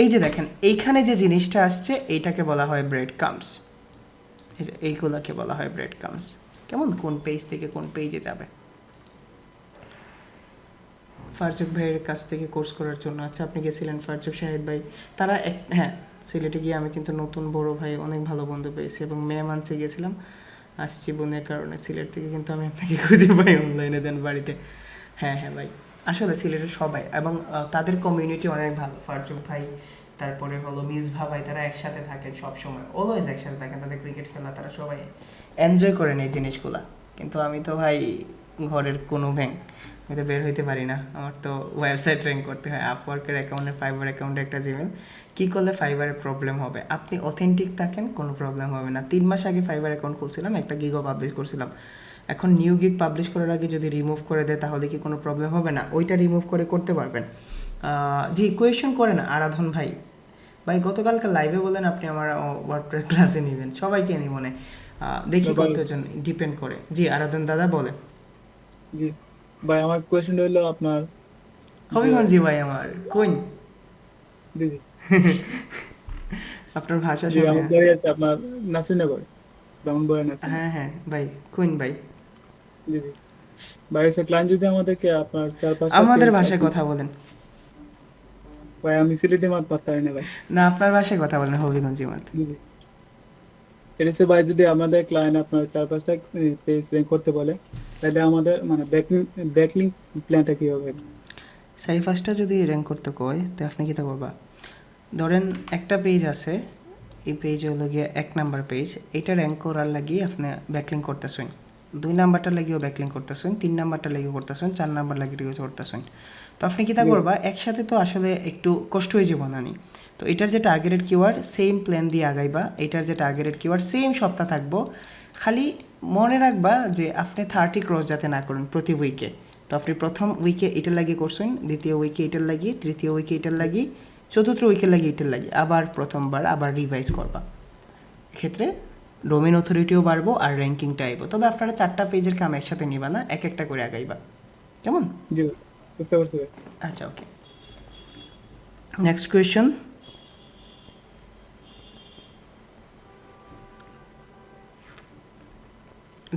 এই যে দেখেন এইখানে যে জিনিসটা আসছে এইটাকে বলা হয় ব্রেড কামস। এই যে এইগুলোকে বলা হয় ব্রেড কামস। কেমন, কোন পেজ থেকে কোন পেজে যাবে। ফারজুক ভাইয়ের কাছ থেকে কোর্স করার জন্য, আচ্ছা আপনি গেছিলেন ফারজুক শাহিদ ভাই, তারা হ্যাঁ সিলেটে গিয়ে আমি কিন্তু নতুন বড় ভাই অনেক ভালো বন্ধু পেয়েছি, এবং মেয়ে মানসে গিয়েছিলাম, আসছি বোনের কারণে সিলেট থেকে, কিন্তু আমি আপনাকে খুঁজে পাই অনলাইনে, দেন বাড়িতে। হ্যাঁ হ্যাঁ ভাই, আসলে সিলেটের সবাই এবং তাদের কমিউনিটি অনেক ভালো। ফারজুক ভাই, তারপরে হলো মিসভা ভাই, তারা একসাথে থাকেন সব সময়, অলওয়েজ একসাথে থাকেন, তাদের ক্রিকেট খেলা তারা সবাই এনজয় করেন এই জিনিসগুলা। কিন্তু আমি তো ভাই ঘরের কোনো ব্যাংক, আমি তো বের হইতে পারি না, আমার তো ওয়েবসাইট র্যাঙ্ক করতে হয়। আপওয়ার্কের অ্যাকাউন্টে, ফাইবার অ্যাকাউন্টে একটা জিমেল, কী করলে ফাইবারের প্রবলেম হবে? আপনি অথেন্টিক থাকেন, কোনো প্রবলেম হবে না। 3 মাস আগে ফাইবার অ্যাকাউন্ট খুলছিলাম, একটা গিগও পাবলিশ করছিলাম। এখন নিউ গিগ পাবলিশ করার আগে যদি রিমুভ করে দেয় তাহলে কি কোনো প্রবলেম হবে না? ওইটা রিমুভ করে করতে পারবেন। জি, কোয়েশন করেন আরাধন ভাই। ভাই গতকালকে লাইভে বলেন আপনি আমার ওয়ার্ডপ্রেস ক্লাসে নেবেন, সবাইকে নিই মনে, দেখি কতজন, ডিপেন্ড করে। জি আরাধন দাদা বলেন। জি ভাই, আমার কোয়েশ্চেন হলো আপনার হবিগঞ্জি ভাই আমার কোন দিদি আপনার ভাষা জি, শুনে। আমার বাড়ি আছে আপনার নাসিরনগর, ব্রাহ্মণবাড়িয়া নাসির। হ্যাঁ হ্যাঁ ভাই, কোন ভাই? দিদি ভাই এসে ক্লায়েন্ট যদি আমাদেরকে আপনার 4-5 আমাদের ভাষায় কথা বলেন। ভাই আমি সিলেটি মাত পারতে পারি না ভাই। না, আপনার ভাষায় কথা বলেন, হবিগঞ্জি মাত। দিদি এসে ভাই যদি আমাদের ক্লায়েন্ট আপনার 4-5টা পেজ র্যাঙ্ক করতে বলে, তাহলে আমাদের মানে ব্যাকলিংক প্ল্যানটা কি হবে? 4-5টা যদি র্যাঙ্ক করতে কয় তো আপনি কী করবা? ধরেন একটা পেজ আছে, এই পেজ হলো গিয়ে 1 নাম্বার পেজ, এটা র্যাঙ্ক করার লাগিয়ে আপনি ব্যাকলিং করতেছেন, 2 নাম্বারটা লাগিয়েও ব্যাকলিং করতেছেন, 3 নাম্বারটা লাগিয়েও করতেছেন, 4 নাম্বার লাগিয়েও করতেছেন। তো আপনি কী করবা, একসাথে তো আসলে একটু কষ্ট হয়ে যাবো না নি। তো এটার যে টার্গেটেড কিওয়ার্ড সেম প্ল্যান দিয়ে আগাইবা, এটার যে টার্গেটেড কিওয়ার্ড সেম সপ্তাহ থাকবো। খালি মনে রাখবা যে আপনি 30 ক্রস যাতে না করেন প্রতি উইকে। তো আপনি প্রথম উইকে এটার লাগিয়ে করছেন, দ্বিতীয় উইকে এটার লাগিয়ে, তৃতীয় উইকে এটার লাগিয়ে, চতুর্থ উইকে লাগিয়ে এটার লাগিয়ে, আবার প্রথমবার আবার রিভাইজ করবা। এক্ষেত্রে ডোমেন অথরিটিও বাড়বো আর র্যাঙ্কিংটা আইবো। তবে আপনারা 4টা পেজের কাম একসাথে নিবা না, এক একটা করে আগাইবা, কেমন? জি বুঝতে পারছি ভাই। আচ্ছা ওকে, নেক্সট কোয়েশ্চন।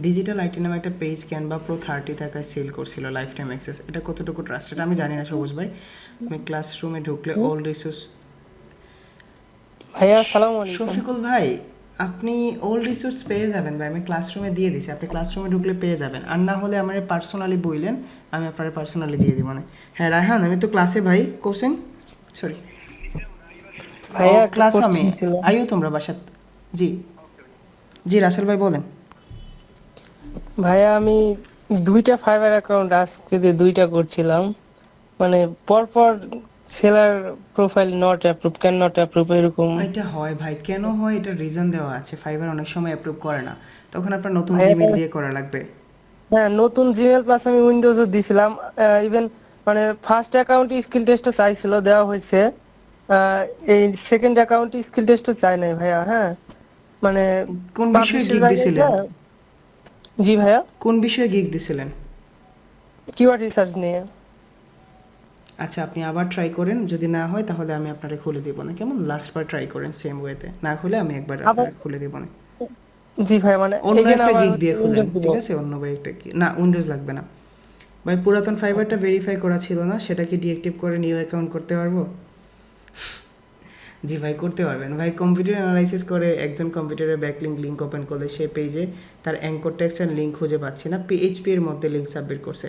ডিজিটাল আইটি নামে একটা পেজ ক্যানভা প্রো 30 টাকায় সেল করছিল, লাইফ টাইম অ্যাক্সেস। এটা কতটুকু ট্রাস্টেড আমি জানি না সবুজ ভাই। আমি ক্লাসরুমে ঢুকলে অল রিসোর্স। ভাইয়া আসসালামু আলাইকুম। শফিকুল ভাই আপনি অল রিসোর্স পেয়ে যাবেন ভাই, আমি ক্লাসরুমে দিয়ে দিছি, আপনি ক্লাসরুমে ঢুকলে পেয়ে যাবেন। আর না হলে আমার পার্সোনালি বইলেন, আমি আপনার পার্সোনালি দিয়ে দিব না। হ্যাঁ রায়হান, আমি তো ক্লাসে ভাই, কোশ্চেন সরি ভাইয়া ক্লাস একটা আমি question ছিল। আইও তোমরা বাসাত। জি জি রাসেল ভাই বলেন। ভাইয়া আমি 2টা ফাইবার অ্যাকাউন্ট আজকে দিয়ে 2টা করছিলাম, মানে পরপর seller profile not approve, can not approve এরকম। এটা হয় ভাই, কেন হয় এটা রিজন দেওয়া আছে, ফাইবার অনেক সময় অ্যাপ্রুভ করে না, তখন আপনার নতুন ভাইয়া, জিমেইল দিয়ে করা লাগবে। হ্যাঁ নতুন জিমেল প্লাস আমি উইন্ডোজও দিছিলাম, ইভেন মানে ফার্স্ট অ্যাকাউন্টে স্কিল টেস্টও চাইছিল, দেওয়া হয়েছে। এই সেকেন্ড অ্যাকাউন্টে স্কিল টেস্টও চাই নাই ভাইয়া। হ্যাঁ মানে কোন বিষয়ে publisher গিগ দিছিলেন? জায়গায়- জি ভাইয়া, কোন বিষয়ে গিগ দিছিলেন? কিওয়ার্ড রিসার্চ নিয়ে। আচ্ছা আপনি আবার ট্রাই করেন, যদি না হয় তাহলে আমি আপনাকে খুলে দিব না, কেমন? লাস্টবার ট্রাই করেন সেম ওয়েতে, না হলে আমি একবার আপনাকে খুলে দিব না। জি ভাই, মানে অন্য এখানে একটা আমার গিগ দিয়ে খুলেন, Windows দিব। ঠিক আছে? অন্য ভাই একটা না, উইন্ডোজ লাগবে না ভাই। পুরাতন ফাইবারটা ভেরিফাই করা ছিল না, সেটা কি ডিঅ্যাক্টিভ করে নিউ অ্যাকাউন্ট করতে পারবো? জি ভাই, করতে পারবেন ভাই। কম্পিউটার অ্যানালাইসিস করে একজন কম্পিউটারে ব্যাকলিঙ্ক লিঙ্ক ওপেন করলে সে পেজে তার অ্যাঙ্কর টেক্সট অ্যান্ড লিঙ্ক খুঁজে পাচ্ছে না, পিএইচপি এর মধ্যে লিঙ্ক সাবমিট করছে।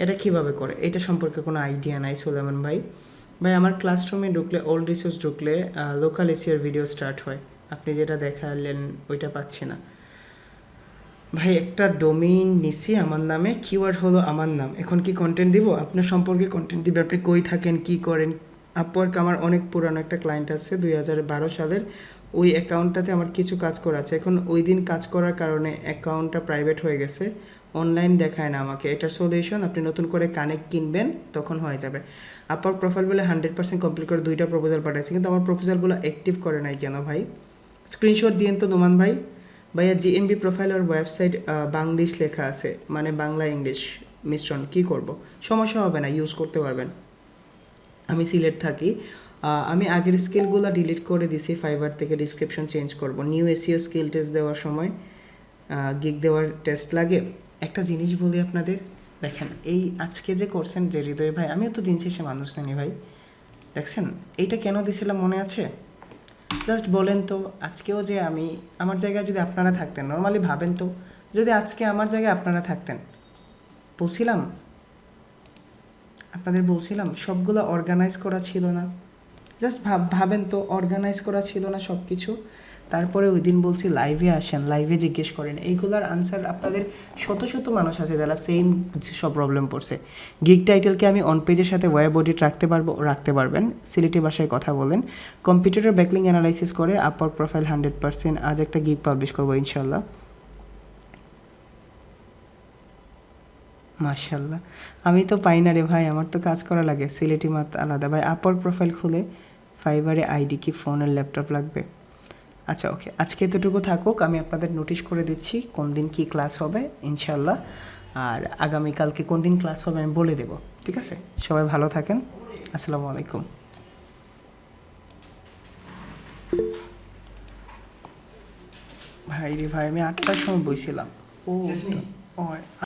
এটা কিভাবে করে, এটা সম্পর্কে কোনো আইডিয়া নাই সুলেমান ভাই। ভাই আমার ক্লাসরুমে ঢুকলে, ওল্ড রিসোর্স ঢুকলে লোকাল এসিওর ভিডিও স্টার্ট হয়, আপনি যেটা দেখালেন ওইটা পাচ্ছি না ভাই। একটা ডোমেইন নিছি আমার নামে, কিওয়ার্ড হলো আমার নাম, এখন কি কন্টেন্ট দিব? আপনার সম্পর্কে কন্টেন্ট দিবে, আপনি কই থাকেন, কি করেন। আপওয়ার্ক আমার অনেক পুরানো একটা ক্লায়েন্ট আছে 2012 সালের, ওই অ্যাকাউন্টটাতে আমার কিছু কাজ করা আছে। এখন ওই দিন কাজ করার কারণে অ্যাকাউন্টটা প্রাইভেট হয়ে গেছে, অনলাইন দেখায় না আমাকে। এটার সলিউশন, আপনি নতুন করে কানেক্ট কিনবেন, তখন হয়ে যাবে। আপওয়ার্ক প্রোফাইল বলে 100% কমপ্লিট করে 2টা প্রপোজাল পাঠাচ্ছি, কিন্তু আমার প্রপোজালগুলো অ্যাক্টিভ করে নাই কেন ভাই? স্ক্রিনশট দিয়েন তো নোমান ভাই। ভাইয়া জিএমবি প্রোফাইল আর ওয়েবসাইট বাংলিশ লেখা আছে, মানে বাংলা ইংলিশ মিশ্রণ, কি করব? সমস্যা হবে না, ইউজ করতে পারবেন। আমি সিলেট থাকি, আমি আগের স্কিলগুলো ডিলিট করে দিছি ফাইবার থেকে, ডিসক্রিপশন চেঞ্জ করব। নিউ এসইও স্কিল টেস্ট দেওয়ার সময় গিগ দেওয়ার টেস্ট লাগে। একটা জিনিস বলি আপনাদের, দেখেন এই আজকে যে করছেন যে হৃদয় ভাই, আমিও তো দিন শেষে মানুষ জানি ভাই, দেখছেন এইটা কেন দিছিলাম মনে আছে? জাস্ট বলেন তো, আজকেও যে আমি, আমার জায়গায় যদি আপনারা থাকতেন, নর্মালি ভাবেন তো, যদি আজকে আমার জায়গায় আপনারা থাকতেন, বলছিলাম আপনাদের, বলছিলাম সবগুলো অর্গানাইজ করা ছিল না? জাস্ট ভাবেন তো, অর্গানাইজ করা ছিল না সব কিছু? তারপরে ওই দিন বলছি লাইভে আসেন, লাইভে জিজ্ঞেস করেন, এইগুলোর আনসার আপনাদের শত শত মানুষ আছে যারা সেম সব প্রবলেম পড়ছে। গিগ টাইটেলকে আমি অন পেজের সাথে ওয়েব অডিট রাখতে পারবেন, সিলেটি ভাষায় কথা বলেন। কম্পিউটারের ব্যাকলিং অ্যানালাইসিস করে আপওয়ার্ক প্রোফাইল 100%। আজ একটা গিগ পাবলিশ করবো ইনশাল্লাহ। মাশাল্লাহ, আমি তো পাই না রে ভাই, আমার তো কাজ করা লাগে, সিলেটি মাত আলাদা ভাই। আপওয়ার্ক প্রোফাইল খুলে ফাইবারে আইডি কি ফোন আর ল্যাপটপ লাগবে? আচ্ছা ওকে, আজকে এতটুকু থাকুক, আমি আপনাদের নোটিশ করে দিচ্ছি কোন দিন কী ক্লাস হবে ইনশাল্লাহ, আর আগামীকালকে কোন দিন ক্লাস হবে আমি বলে দেব, ঠিক আছে? সবাই ভালো থাকেন, আসসালামু আলাইকুম। ভাই রে ভাই, আমি 8টার সময় বইছিলাম। ও